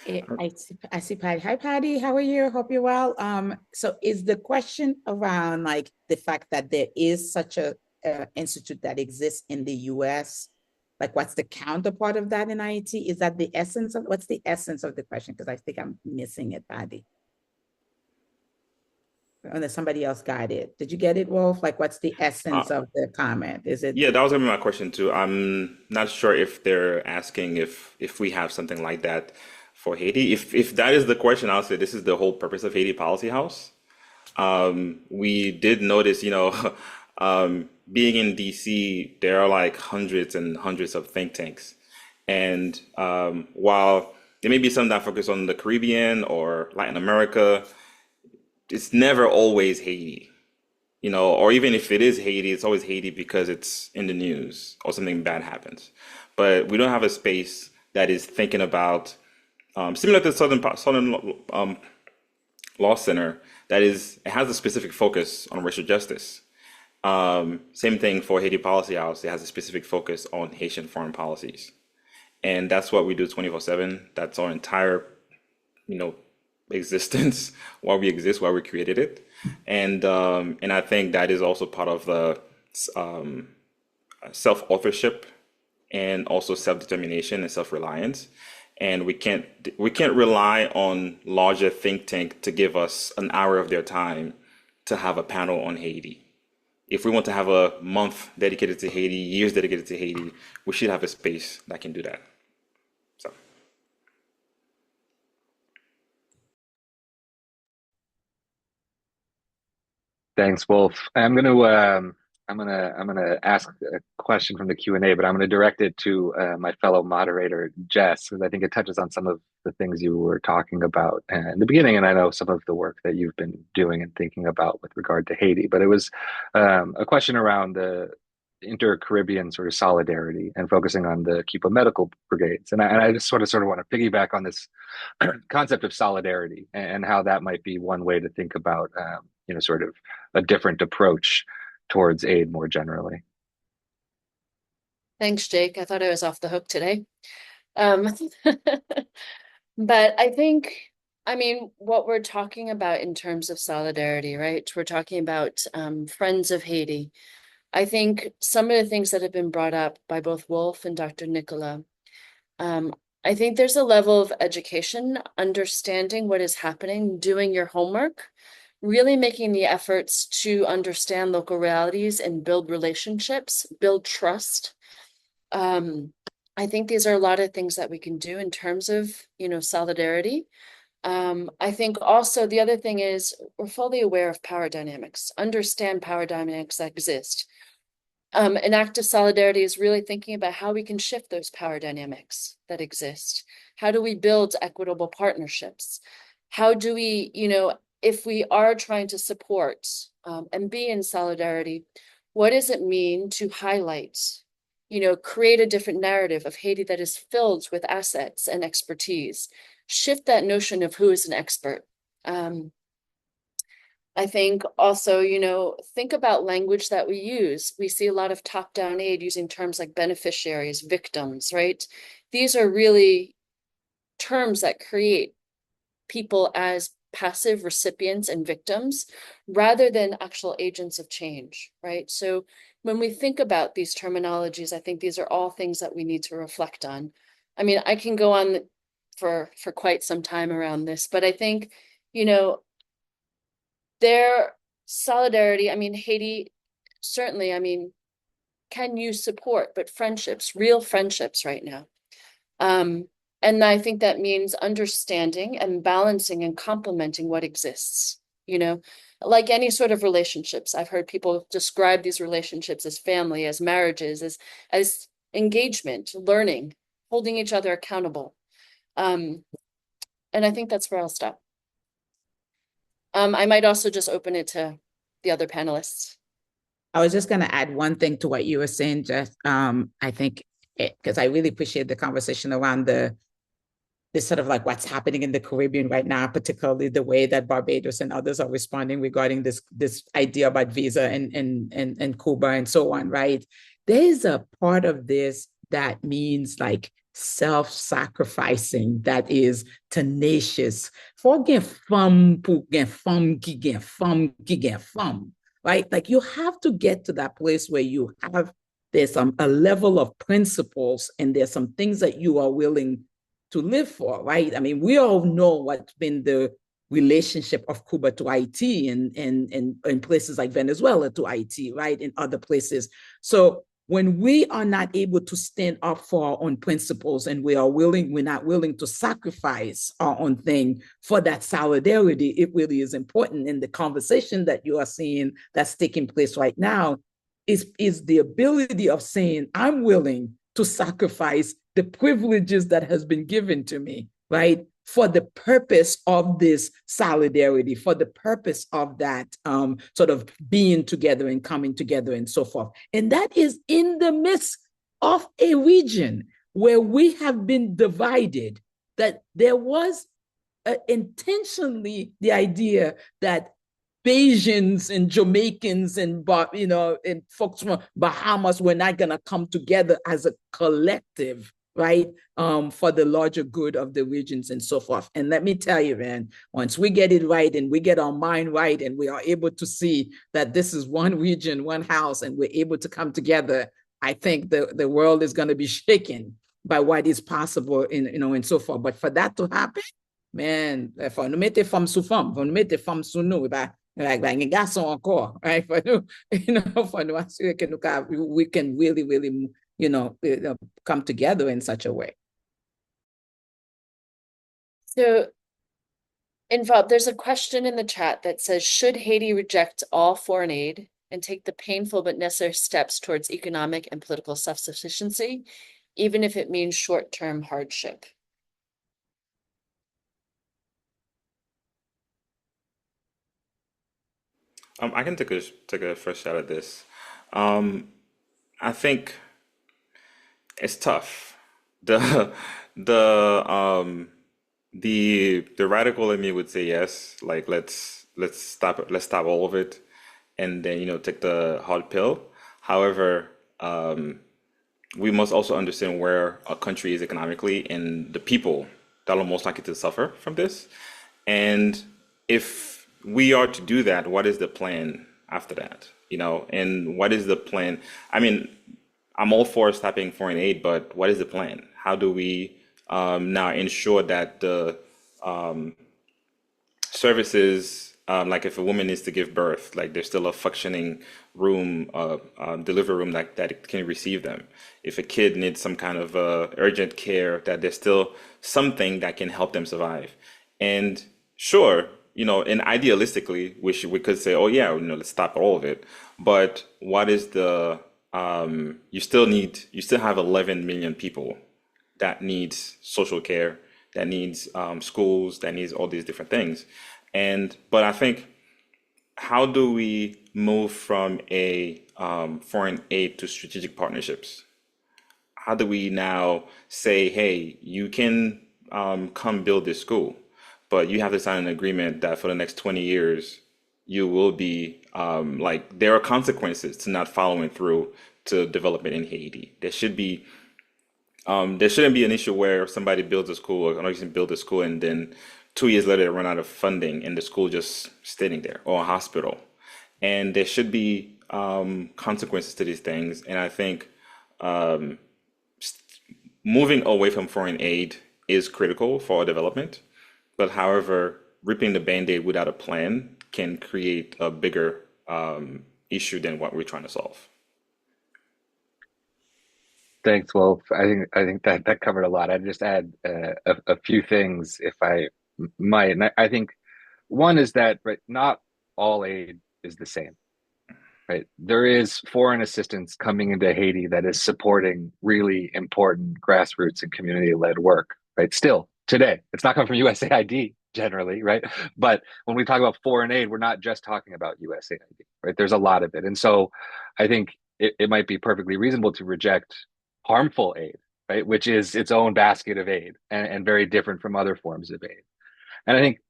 I see Patty. Hi, Patty. How are you? Hope you're well. So is the question around the fact that there is such a institute that exists in the US, what's the counterpart of that in Haiti? Is that what's the essence of the question? Because I think I'm missing it, Patty. Unless somebody else got it. Did you get it, Wolf? What's the essence of the comment? Is it? Yeah, that was gonna be my question too. I'm not sure if they're asking if we have something like that for Haiti. If that is the question, I'll say this is the whole purpose of Haiti Policy House. We did notice, Being in DC, there are like hundreds and hundreds of think tanks. And while there may be some that focus on the Caribbean or Latin America, it's never always Haiti, or even if it is Haiti, it's always Haiti because it's in the news or something bad happens. But we don't have a space that is thinking about, similar to the Southern Law Center, it has a specific focus on racial justice. Same thing for Haiti Policy House. It has a specific focus on Haitian foreign policies. And that's what we do 24/7. That's our entire, existence, why we exist, why we created it. And I think that is also part of the self-authorship and also self-determination and self-reliance. And we can't rely on larger think tank to give us an hour of their time to have a panel on Haiti. If we want to have a month dedicated to Haiti, years dedicated to Haiti, we should have a space that can do that. So. Thanks, Wolf. I'm gonna ask a question from the Q&A, but I'm gonna direct it to my fellow moderator, Jess, because I think it touches on some of the things you were talking about in the beginning, and I know some of the work that you've been doing and thinking about with regard to Haiti. But it was a question around the inter-Caribbean sort of solidarity and focusing on the Cuba medical brigades. And I just sort of want to piggyback on this concept of solidarity and how that might be one way to think about, sort of a different approach towards aid more generally. Thanks, Jake. I thought I was off the hook today. But I think, what we're talking about in terms of solidarity, right? We're talking about Friends of Haiti. I think some of the things that have been brought up by both Wolf and Dr. Nicolas, I think there's a level of education, understanding what is happening, doing your homework, really making the efforts to understand local realities and build relationships, build trust. I think these are a lot of things that we can do in terms of, solidarity. I think also the other thing is we're fully aware of power dynamics, understand power dynamics that exist. An act of solidarity is really thinking about how we can shift those power dynamics that exist. How do we build equitable partnerships? How do we, if we are trying to support and be in solidarity, what does it mean to highlight, create a different narrative of Haiti that is filled with assets and expertise? Shift that notion of who is an expert. I think also, think about language that we use. We see a lot of top-down aid using terms like beneficiaries, victims, right? These are really terms that create people as passive recipients and victims rather than actual agents of change, right? So when we think about these terminologies, I think these are all things that we need to reflect on. I can go on for quite some time around this, but I think, their solidarity, Haiti, certainly, can use support, but friendships, real friendships right now. And I think that means understanding and balancing and complementing what exists, like any sort of relationships. I've heard people describe these relationships as family, as marriages, as engagement, learning, holding each other accountable. And I think that's where I'll stop. I might also just open it to the other panelists. I was just going to add one thing to what you were saying, Jeff. I think, because I really appreciate the conversation around this sort of like what's happening in the Caribbean right now, particularly the way that Barbados and others are responding regarding this idea about visa and Cuba and so on, right? There is a part of this that means like self-sacrificing, that is tenacious. For gen fam pou gen fam ki gen fam ki gen fam, right? Like you have to get to that place where there's a level of principles and there's some things that you are willing to live for, right? We all know what's been the relationship of Cuba to Haiti and in places like Venezuela to Haiti, right? In other places. So when we are not able to stand up for our own principles and we're not willing to sacrifice our own thing for that solidarity, it really is important in the conversation that you are seeing that's taking place right now. is the ability of saying, I'm willing to sacrifice the privileges that has been given to me, right? For the purpose of this solidarity, for the purpose of that sort of being together and coming together and so forth. And that is in the midst of a region where we have been divided, that there was intentionally the idea that Bajans and Jamaicans and and folks from Bahamas were not going to come together as a collective, right? For the larger good of the regions and so forth. And let me tell you, man, once we get it right and we get our mind right and we are able to see that this is one region, one house, and we're able to come together, I think the world is going to be shaken by what is possible and so forth. But for that to happen, man, faut nous mettre femmes sous femmes, faut nous mettre femmes sous nous, like garçon encore, right? For nous assurer que we can really, come together in such a way. So, Involved, there's a question in the chat that says, should Haiti reject all foreign aid and take the painful but necessary steps towards economic and political self-sufficiency, even if it means short-term hardship? I can take a first shot at this. I think it's tough. The radical in me would say yes, like let's stop all of it, and then take the hard pill. However, we must also understand where a country is economically and the people that are most likely to suffer from this. And if we are to do that, what is the plan after that? And what is the plan? I mean, I'm all for stopping foreign aid, but what is the plan? How do we now ensure that the services, like if a woman needs to give birth, like there's still a functioning room, delivery room that it can receive them. If a kid needs some kind of urgent care, that there's still something that can help them survive. And sure, and idealistically, we could say, oh yeah, let's stop all of it. But what is the you still have 11 million people that needs social care, that needs schools, that needs all these different things. But I think, how do we move from a foreign aid to strategic partnerships? How do we now say, hey, you can come build this school, but you have to sign an agreement that for the next 20 years, you will be there are consequences to not following through to development in Haiti. There shouldn't be an issue where somebody builds a school, or an organization builds a school, and then 2 years later they run out of funding and the school just sitting there, or a hospital. And there should be consequences to these things. And I think moving away from foreign aid is critical for our development. But however, ripping the Band-Aid without a plan can create a bigger issue than what we're trying to solve. Thanks, Wolf. I think that covered a lot. I'd just add a few things, if I might. And I think one is that, right, not all aid is the same. Right, there is foreign assistance coming into Haiti that is supporting really important grassroots and community-led work. Right, still today, it's not coming from USAID generally, right? But when we talk about foreign aid, we're not just talking about USAID. Right, there's a lot of it, and so I think it might be perfectly reasonable to reject harmful aid, right, which is its own basket of aid and very different from other forms of aid. And I think,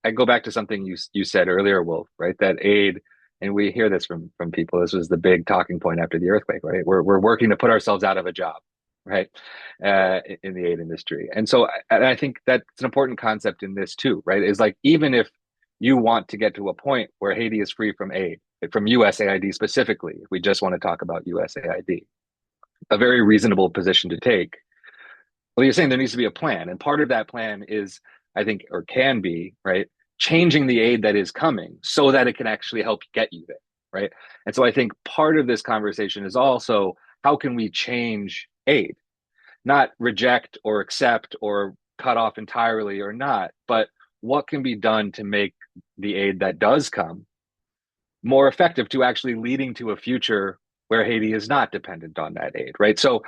I go back to something you said earlier, Wolf, right, that aid. And we hear this from people. This was the big talking point after the earthquake, right? We're working to put ourselves out of a job, right, in the aid industry. And so I think that's an important concept in this too, right? Is like, even if you want to get to a point where Haiti is free from aid, from USAID specifically, if we just want to talk about USAID, a very reasonable position to take. Well, you're saying there needs to be a plan. And part of that plan is, I think, or can be, right, changing the aid that is coming so that it can actually help get you there, right? And so I think part of this conversation is also, how can we change aid? Not reject or accept or cut off entirely or not, but what can be done to make the aid that does come more effective, to actually leading to a future where Haiti is not dependent on that aid, right? So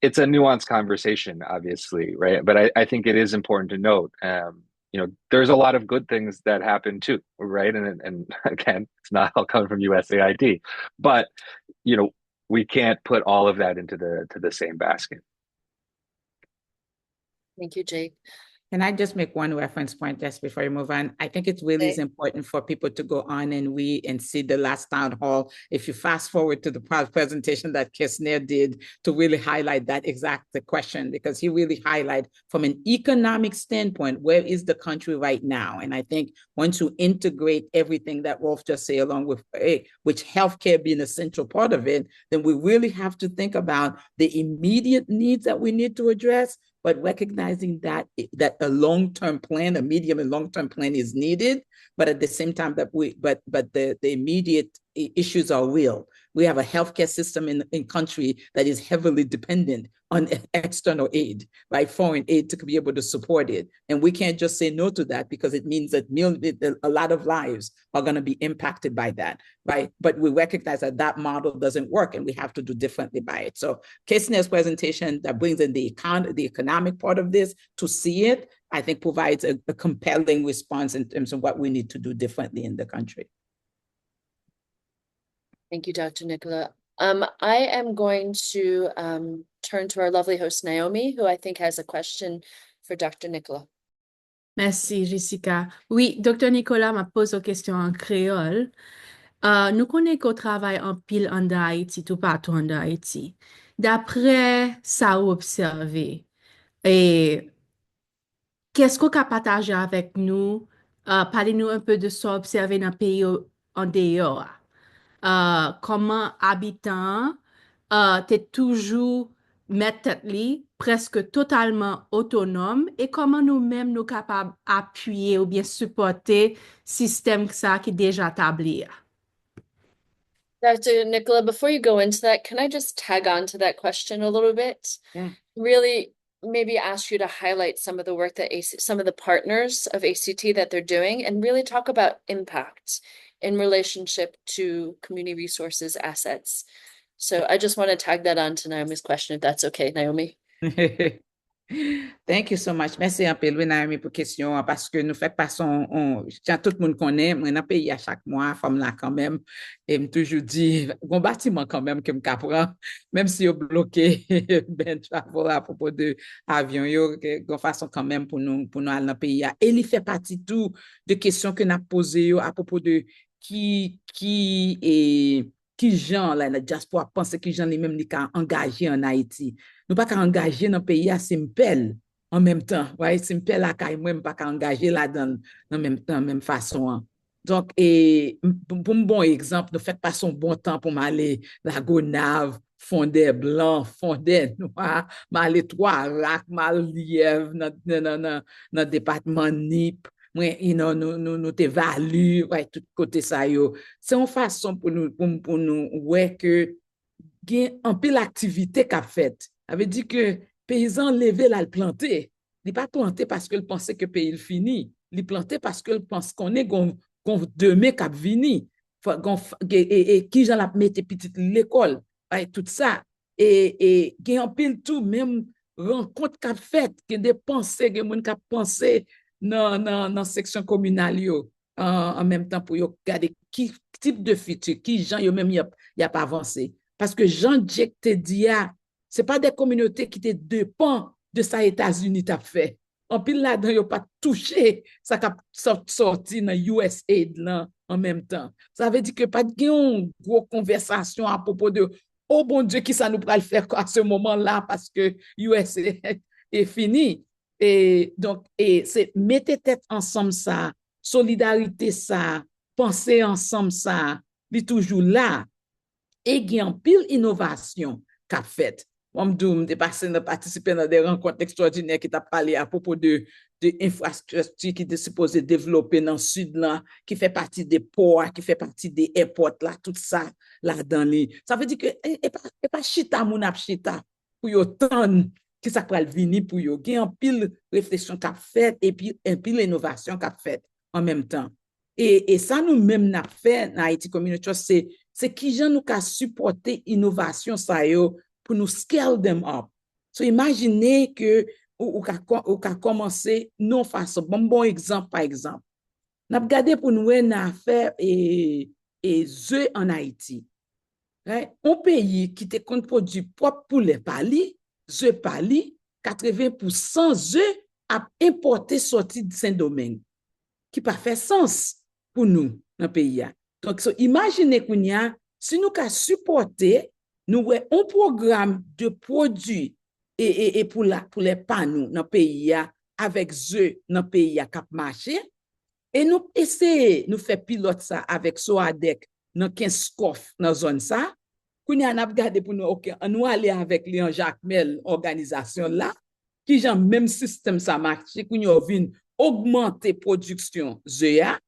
it's a nuanced conversation, obviously, right? But I think it is important to note, there's a lot of good things that happen too, right? And again, it's not all coming from USAID, but we can't put all of that into the same basket. Thank you, Jake. Can I just make one reference point just before you move on? I think it really is important for people to go on and see the last town hall. If you fast forward to the presentation that Kessner did to really highlight that exact question, because he really highlighted from an economic standpoint, where is the country right now? And I think once you integrate everything that Rolf just said, along with which healthcare being a central part of it, then we really have to think about the immediate needs that we need to address, but recognizing that a long-term plan, a medium and long-term plan is needed, but at the same time that the immediate issues are real. We have a healthcare system in country that is heavily dependent on external aid, right? Foreign aid to be able to support it. And we can't just say no to that because it means that a lot of lives are going to be impacted by that, right? But we recognize that that model doesn't work and we have to do differently by it. So Kessner's presentation that brings in the economic part of this to see it, I think provides a compelling response in terms of what we need to do differently in the country. Thank you, Dr. Nicolas. I am going to turn to our lovely host, Naomi, who I think has a question for Dr. Nicolas. Merci, Jessica. Oui, Dr. Nicolas m'a posé une question en créole. Nous connaissons qu'on travaille en pile en Haïti, tout partout en Haïti. D'après ça observé, et qu'est-ce qu'on peut partager avec nous? Parlez-nous un peu de ça observé dans le pays en dehors. Comment habitant, t'es toujours mettre presque totalement autonome et comment nous-mêmes nous capables d'appuyer ou bien supporter système ça qui est déjà établi. Dr. Nicolas, before you go into that, can I just tag on to that question a little bit? Yeah. Really maybe ask you to highlight some of the work that some of the partners of ACT that they're doing and really talk about impact in relationship to community resources assets. So I just want to tag that on to Naomi's question, if that's okay, Naomi. Thank you so much. Merci un peu, Naomi, pour question, parce que nous faisons façon, tout le monde connaît, moi, dans le pays à chaque mois, femme là quand même, et me toujours dit, bon bâtiment quand même que me prend, même si on bloqué, ben, travel à propos de avion, yo, de façon quand même pour nous aller dans le pays. Et il fait partie tout de questions que nous avons posées à propos de qui gens, là, la diaspora pense qui gens les mêmes qui sont engagés en Haïti. Nous pas engagés dans le pays à simple en même temps, ouais, simple là quand même pas engagé là dans même façon. Donc pour un bon exemple, nous fait pas son bon temps pour m'aller la Gonave, Fondé Blanc, Fondé Noir, m'aller Trois-Lacs, Lièvre dans département NIP. Nous t'évaluons, ouais, tout côté ça, yo. C'est une façon pour nous, ouais, que il y a un peu l'activité qu'a faite. Ça veut dire que paysan levé là, le planter. Il n'est pas planté parce qu'il pensait que le pays fini. Il planté parce qu'il pense qu'on est demain cap vini. Et qui j'en la mette petite l'école. Ouais, tout ça. Et il y a un peu tout, même rencontre qu'a faite, qui des pensées, qui moun qu'a pensé dans section communale yo, en même temps pour regarder qui type de futur, qui gens yo même y a pas avancé. Parce que Jean-Jacques te dit, c'est pas des communautés qui te dépendent de ça États-Unis t'a fait. En pile là-dedans, yo pas touché ça qui sorti dans USAID là en même temps. Ça veut dire que pas de une grosse conversation à propos de oh bon Dieu, qui ça nous pourra le faire à ce moment-là parce que USAID est fini. Et donc, c'est mettez tête ensemble ça, solidarité ça, penser ensemble ça, il toujours là. Et il y a une pile innovation qu'a fait. Moi, je participer dans des rencontres extraordinaires qui t'a parlé à propos de infrastructures qui étaient supposées développer dans le sud là, qui fait partie des ports, qui fait partie des airports là, tout ça là dans les. Ça veut dire que et pas chita mon ap chita pour yo ton qui ça pral venir pour yo. Il y a une pile réflexion qu'a fait et puis un pile innovation qu'a fait en même temps. Et ça nous-mêmes n'a fait dans Haiti Community Trust, c'est qui gens nous ka supporter innovation ça yo pour nous scale them up. So imaginez que ou ka commencer non façon bon exemple par exemple. N'a regardé pour nous n'a fait et œufs en Haïti. Right? Un pays qui te compte produit propre poulet pali, œufs pali, 80% œufs a importé sorti de Saint-Domingue qui pas fait sens pour nous dans le pays. Donc, imaginez qu'on y a, si nous avons supporté, nous avons un programme de produits et pour les panneaux dans le pays avec eux dans le pays qui a marché, et nous essayons de faire pilote ça avec Soadec dans 15 coffres dans la zone ça, qu'on y a regardé pour nous, ok, nous aller avec Léon Jacques Mel, organisation là, qui j'ai même système ça marche, qu'on y a vu augmenter production ZEA,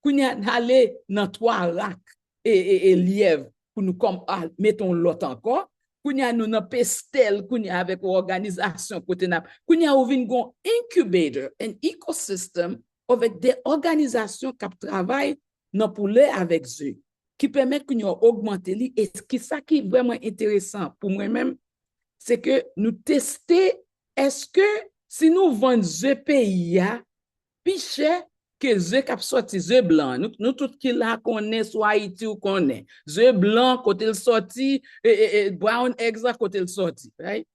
qu'on y a allé dans 3 racks et lièvres pour nous comme mettons l'autre encore, qu'on y a nous dans pestel, qu'on y a avec organisation côté n'a, qu'on y a ouvert un incubator, un écosystème avec des organisations qui travaillent dans poulet avec eux, qui permettent qu'on y a augmenté et ce qui ça qui est vraiment intéressant pour moi-même, c'est que nous tester est-ce que si nous vendons ce pays plus cher que œufs qui sorti œufs blancs, nous tout qui là connaît soit Haïti ou connaît œufs blancs côté le sorti et brown eggs côté le sorti, right?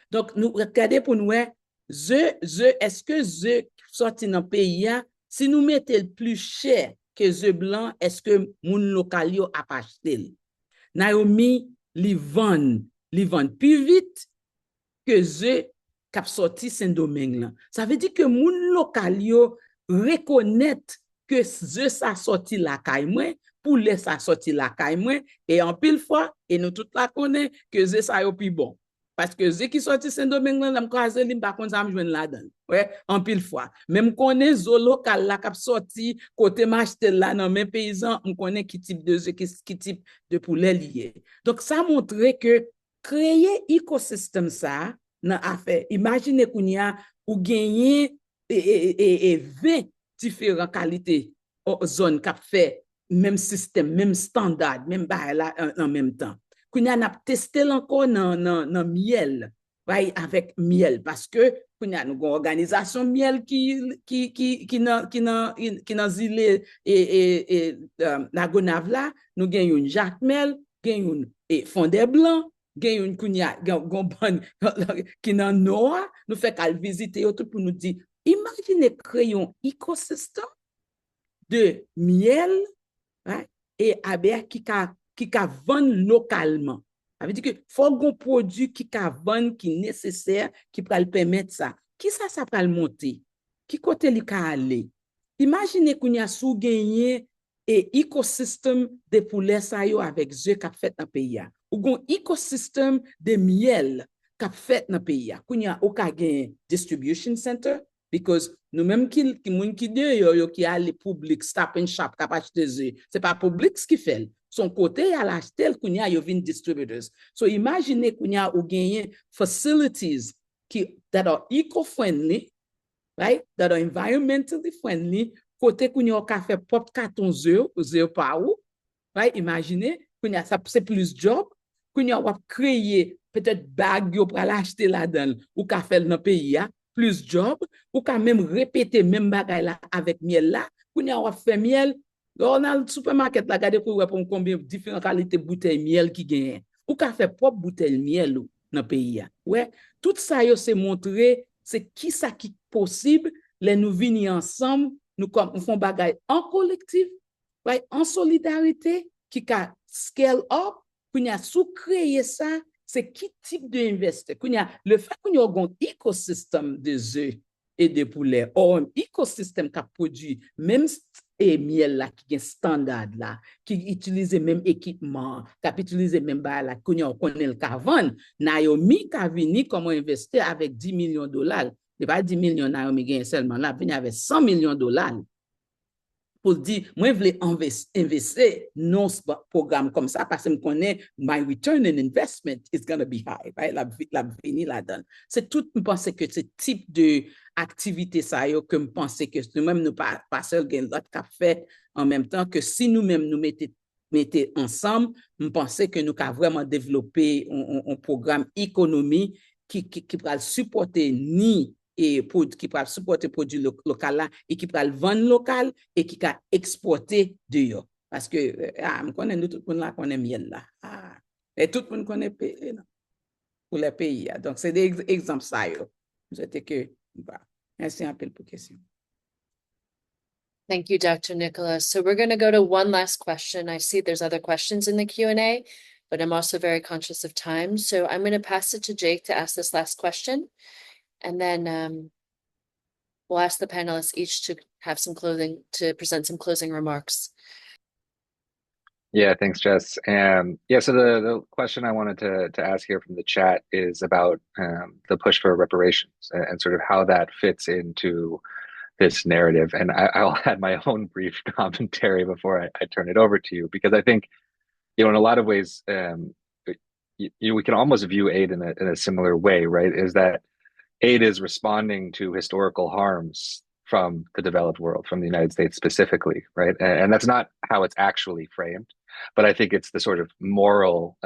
Donc nous regardez pour nous est-ce que œufs sorti dans pays si nous mettons le plus cher que œufs blancs, est-ce que moun local yo a acheté? Naomi li vend plus vite que œufs qui sorti Saint-Domingue. Ça veut dire que moun local yo reconnaître que œufs ça sorti la caille moins, poulet ça sorti la caille moins, et en pile fois, et nous tout la connaît que œufs ça yo plus bon. Parce que œufs qui sorti Saint-Domingue, l'am croisé li par contre ça me joine là-dedans. Ouais, en pile fois. Même connaît zo local là qui sorti côté m'acheter là dans mes paysans, on connaît qui type de œufs, qui type de poulet lié. Donc ça montre que créer écosystème ça dans affaire. Imaginez qu'on y a ou gagner et 20 différentes qualités zones qui fait même système, même standard, même là en même temps. Qu'on y a testé encore dans miel, right, avec miel parce que qu'on y a une organisation miel qui dans zile et la Gonave là, nous gagnons une Jacques Mel, gagnons une Fondé Blanc, gagne une kounya qui dans Noah nous fait qu'à visiter tout pour nous dire imaginez créer un écosystème de miel, right, et abeille qui ka vendre localement. Ça veut dire que faut un produit qui ka vendre qui nécessaire qui peut le permettre ça. Qui ça peut le monter? Qui côté li ka aller? Imaginez qu'on y a sous gagner et écosystème de poulet ça yo avec œufs qu'a fait dans pays ou un écosystème de miel qu'a fait dans pays qu'on y a au ka gain distribution center because nous même qui de qui a les public stop and shop qu'a acheter œufs c'est pas public qui fait son côté à l'acheter qu'on y a yo vin distributors so imaginez qu'on y a ou gagner facilities qui that are eco-friendly, right, that are environmentally friendly côté qu'on y a fait pop carton œufs par où, right, imaginez qu'on y a ça c'est plus job qu'on y a créer peut-être bag pour l'acheter là-dedans ou qu'a fait dans pays plus job ou qu'a même répéter même bagay là avec miel là qu'on y a fait miel on a le supermarket là regarder pour combien différentes qualités bouteilles miel qui gagne ou qu'a fait propre bouteille miel dans pays ouais tout ça yo c'est montrer c'est qui ça qui possible les nous venir ensemble nous comme on font bagay en collectif right, en solidarité qui ka scale up qu'on y a sous créer ça c'est qui type d'investisseur qu'on y a le fait qu'on y a un écosystème de œufs et de poulets ou un écosystème qui produit même et miel là qui est standard là qui utilise même équipement qui utilise même bah là qu'on y a connaît le cavane Naomi qui vini comment investir avec 10 millions de dollars c'est pas 10 millions Naomi gagne seulement là vient avec 100 millions de dollars pour dire, moi, je voulais investir dans ce programme comme ça parce que je connais my return on investment is going to be high, right? La venir là-dedans. C'est tout, je pense que ce type d'activité, ça, que je pense que nous-mêmes, nous pas seuls, l'autre qu'a fait en même temps que si nous-mêmes nous mettons ensemble, je pense que nous avons vraiment développé un programme économie qui va supporter ni et qui peut supporter produit local là et qui peut le vendre local et qui peut exporter dehors parce que je connais nous tout le monde là connaît miel là et tout le monde connaît pour les pays donc c'est des exemples ça yo c'était que merci un peu pour question. Thank you, Dr. Nicolas. So we're going to go to one last question. I see there's other questions in the Q&A, but I'm also very conscious of time. So I'm going to pass it to Jake to ask this last question. And then we'll ask the panelists each to have to present some closing remarks. Yeah, thanks, Jess. Yeah, so the question I wanted to ask here from the chat is about the push for reparations and sort of how that fits into this narrative. And I'll add my own brief commentary before I turn it over to you, because I think, in a lot of ways, we can almost view aid in a similar way, right? Is that aid is responding to historical harms from the developed world, from the United States specifically, right? And that's not how it's actually framed, but I think it's the sort of moral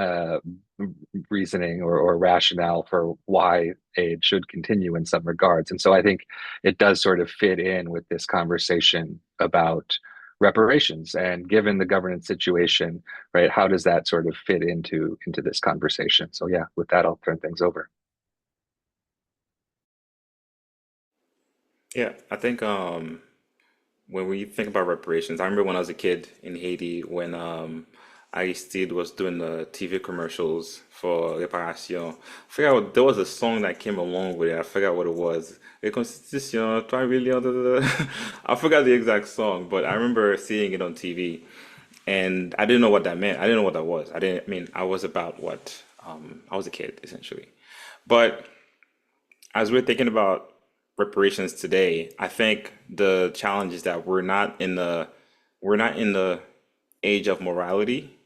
reasoning or rationale for why aid should continue in some regards. And so I think it does sort of fit in with this conversation about reparations. And given the governance situation, right, how does that sort of fit into this conversation? So yeah, with that, I'll turn things over. Yeah, I think when we think about reparations, I remember when I was a kid in Haiti when Ayiti was doing the TV commercials for reparation. There was a song that came along with it. I forgot what it was. Reconstitution, 3 millions. I forgot the exact song, but I remember seeing it on TV, and I didn't know what that meant. I didn't know what that was. I was about what? I was a kid essentially, but as we're thinking about reparations today, I think the challenge is that we're not in the age of morality,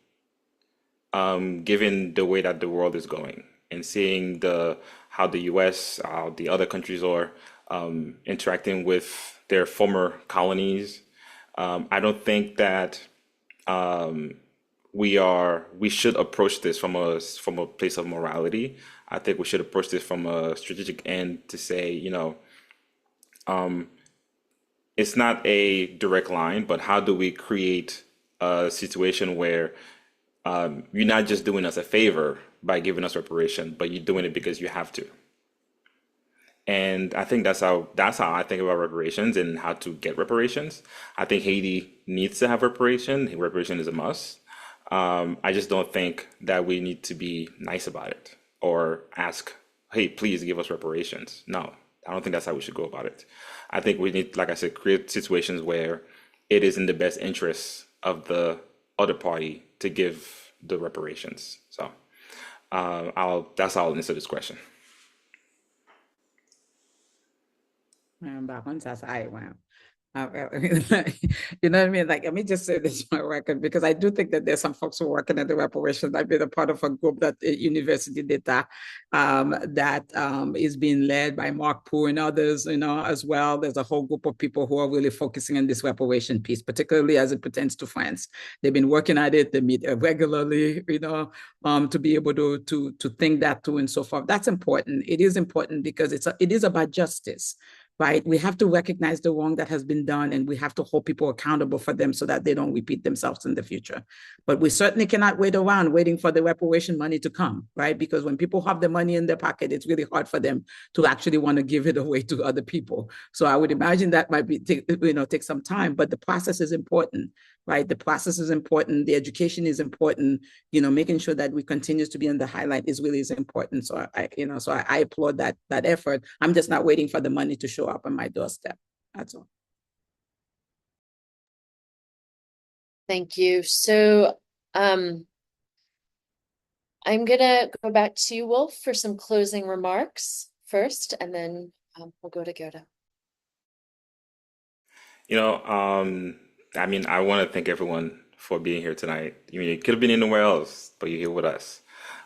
given the way that the world is going and seeing how the U.S., how the other countries are interacting with their former colonies. I don't think that we should approach this from a place of morality. I think we should approach this from a strategic end to say, it's not a direct line, but how do we create a situation where you're not just doing us a favor by giving us reparation, but you're doing it because you have to. And I think that's how I think about reparations and how to get reparations. I think Haiti needs to have reparation. Reparation is a must. I just don't think that we need to be nice about it or ask, hey, please give us reparations. No, I don't think that's how we should go about it. I think we need, like I said, create situations where it is in the best interest of the other party to give the reparations. So that's how I'll answer this question. You know what I mean? Like, let me just say this on record, because I do think that there's some folks who are working at the reparations. I've been a part of a group that University Data that is being led by Mark Poor and others, as well. There's a whole group of people who are really focusing on this reparation piece, particularly as it pertains to France. They've been working at it. They meet regularly, to be able to think that through and so forth. That's important. It is important because it is about justice. Right? We have to recognize the wrong that has been done, and we have to hold people accountable for them so that they don't repeat themselves in the future. But we certainly cannot wait around waiting for the reparation money to come, right? Because when people have the money in their pocket, it's really hard for them to actually want to give it away to other people. So I would imagine that might take some time, but the process is important, right? The process is important. The education is important. Making sure that we continue to be on the highlight is important. So I applaud that effort. I'm just not waiting for the money to show up on my doorstep. That's all. Thank you. So I'm gonna go back to you, Wolf, for some closing remarks first, and then we'll go to Guerda. I mean, I want to thank everyone for being here tonight. I mean, it could have been anywhere else, but you're here with us.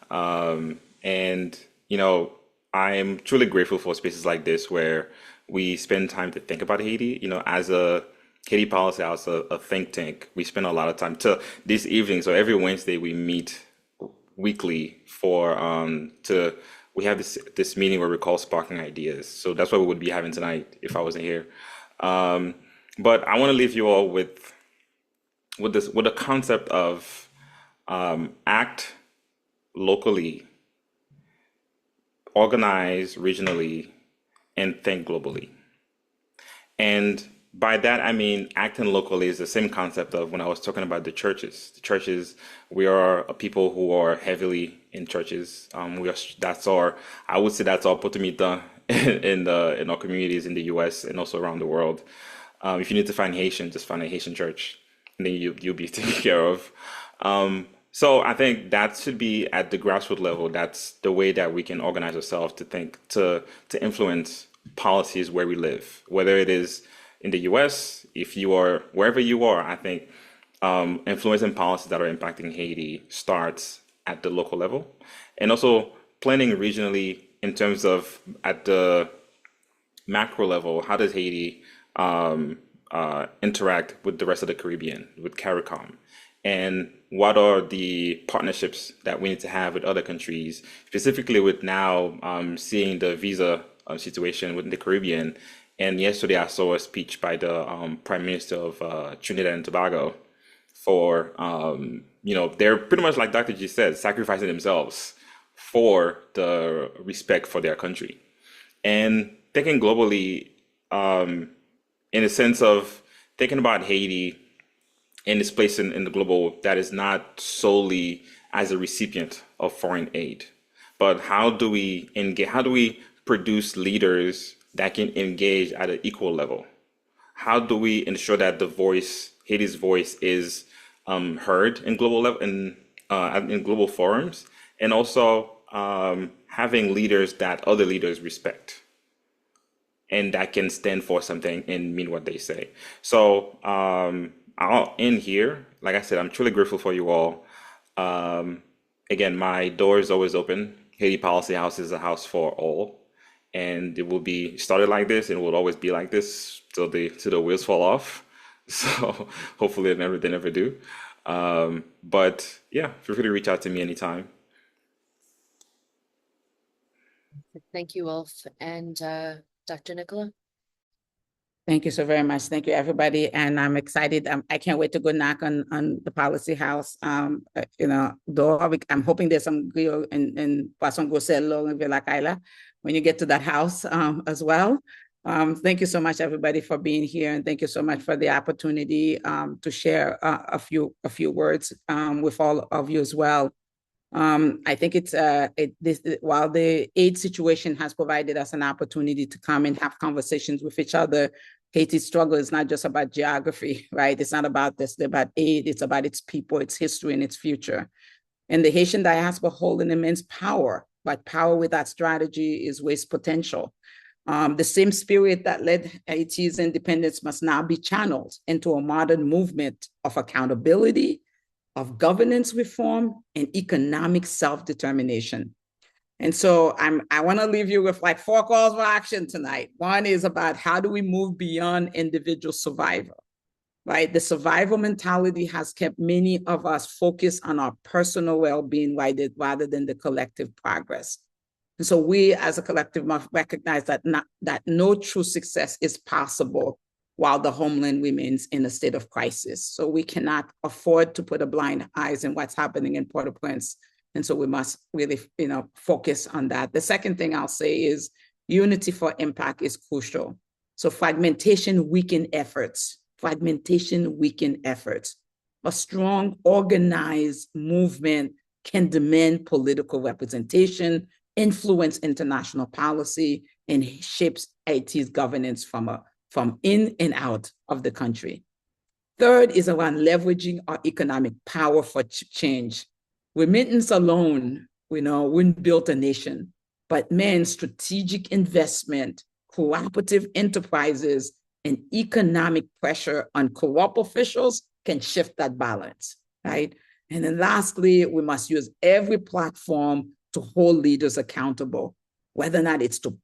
And, you know, I'm truly grateful for spaces like this where we spend time to think about Haiti. You know, as a Haiti Policy House, a think tank, we spend a lot of time to this evening. So every Wednesday we meet weekly for to we have this meeting where we call Sparking Ideas. So that's what we would be having tonight if I wasn't here. But I want to leave you all with the concept of act locally, organize regionally, and think globally. And by that, I mean acting locally is the same concept of when I was talking about the churches. The churches, we are a people who are heavily in churches. I would say that's our potomita in our communities in the U.S. and also around the world. If you need to find Haitian, just find a Haitian church, and then you'll be taken care of. So I think that should be at the grassroots level. That's the way that we can organize ourselves to think, to influence policies where we live, whether it is in the US, if you are wherever you are. I think influencing policies that are impacting Haiti starts at the local level, and also planning regionally in terms of at the macro level. How does Haiti interact with the rest of the Caribbean, with CARICOM? And what are the partnerships that we need to have with other countries, specifically with now seeing the visa situation within the Caribbean. And yesterday I saw a speech by the Prime Minister of Trinidad and Tobago for, they're pretty much like Dr. G said, sacrificing themselves for the respect for their country. And thinking globally in the sense of thinking about Haiti and its place in the global, that is not solely as a recipient of foreign aid, but how do we engage? How do we produce leaders that can engage at an equal level? How do we ensure that Haiti's voice, is heard in global level, in global forums, and also having leaders that other leaders respect and that can stand for something and mean what they say. So I'll end here. Like I said, I'm truly grateful for you all. Again, my door is always open. Haiti Policy House is a house for all, and it will be started like this, and it will always be like this till the wheels fall off. So hopefully they never do. But yeah, feel free to reach out to me anytime. Thank you, Wolf. And Dr. Nicola? Thank you so very much. Thank you, everybody. And I'm excited. I can't wait to go knock on the Policy House. Door. I'm hoping there's some grill and Poisson Gosello and Villa Kaila when you get to that house as well. Thank you so much, everybody, for being here. And thank you so much for the opportunity to share a few words with all of you as well. I think while the aid situation has provided us an opportunity to come and have conversations with each other, Haiti's struggle is not just about geography, right? It's not about this, it's about aid, it's about its people, its history, and its future. And the Haitian diaspora hold an immense power, but power without strategy is waste potential. The same spirit that led Haiti's independence must now be channeled into a modern movement of accountability, of governance reform, and economic self-determination. And so I want to leave you with like 4 calls for action tonight. One is about how do we move beyond individual survival, right? The survival mentality has kept many of us focused on our personal well-being rather than the collective progress. And so we as a collective must recognize that no true success is possible while the homeland remains in a state of crisis. So we cannot afford to put a blind eye in what's happening in Port-au-Prince. And so we must really, focus on that. The second thing I'll say is unity for impact is crucial. So fragmentation weaken efforts. A strong, organized movement can demand political representation, influence international policy, and shapes Haiti's governance from in and out of the country. Third is around leveraging our economic power for change. Remittance alone, wouldn't build a nation, but strategic investment, cooperative enterprises, and economic pressure on co-op officials can shift that balance, right? And then lastly, we must use every platform to hold leaders accountable, whether or not it's to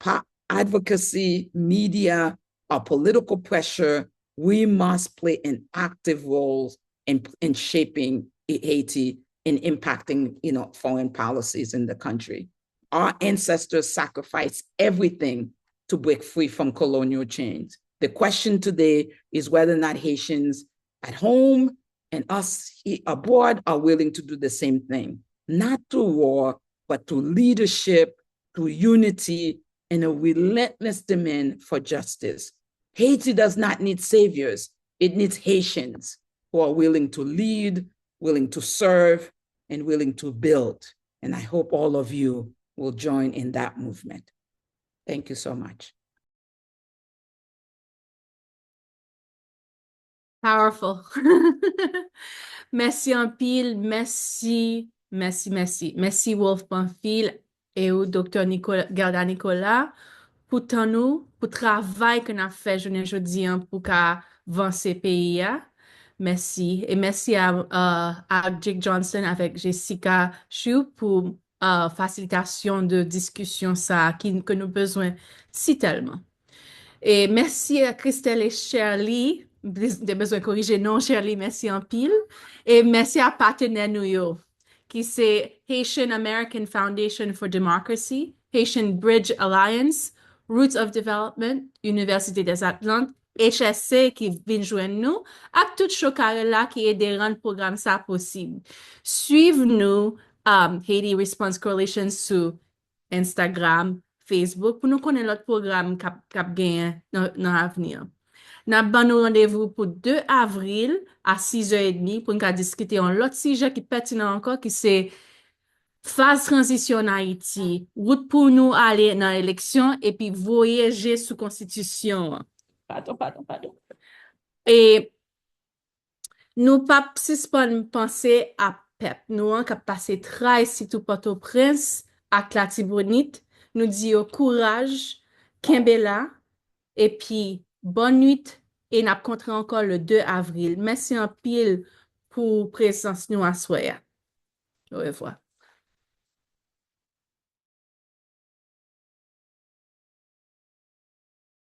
advocacy, media, or political pressure. We must play an active role in shaping Haiti and impacting, foreign policies in the country. Our ancestors sacrificed everything to break free from colonial chains. The question today is whether or not Haitians at home and us abroad are willing to do the same thing, not through war, but through leadership, through unity, and a relentless demand for justice. Haiti does not need saviors. It needs Haitians who are willing to lead, willing to serve, and willing to build. And I hope all of you will join in that movement. Thank you so much. Powerful. Merci en pile, merci, merci, merci. Merci Wolf Pamphile et au Dr. Guerda Nicolas pour tant nous, pour travail qu'on a fait aujourd'hui pour avancer pays. Merci. Et merci à Jake Johnston avec Jessica Chou pour facilitation de discussion ça que nous besoin si tellement. Et merci à Christelle et Shirley. Des besoin de corriger, non, Shirley, merci en pile. Et merci à partenaire nous, qui c'est Haitian American Foundation for Democracy, Haitian Bridge Alliance, Roots of Development, Université des Atlantes, HSC qui vient joindre nous, à tout chocare là qui aide à rendre le programme ça possible. Suivez-nous, Haiti Response Coalition sur Instagram, Facebook, pour nous connaître l'autre programme cap gagné dans l'avenir. Nous avons rendez-vous pour 2 avril à 6h30 pour nous discuter un autre sujet qui est pertinent encore, qui c'est phase transition en Haïti, route pour nous aller dans l'élection et puis voyager sous constitution. Pardon. Et nous pas suspendre penser à PEP. Nous avons passé très si tout Port-au-Prince à Clatibonite. Nous disons courage, Kimbella, et puis bonne nuit, et nous rencontré encore le 2 avril. Merci en pile pour présence nous à soir. Au revoir.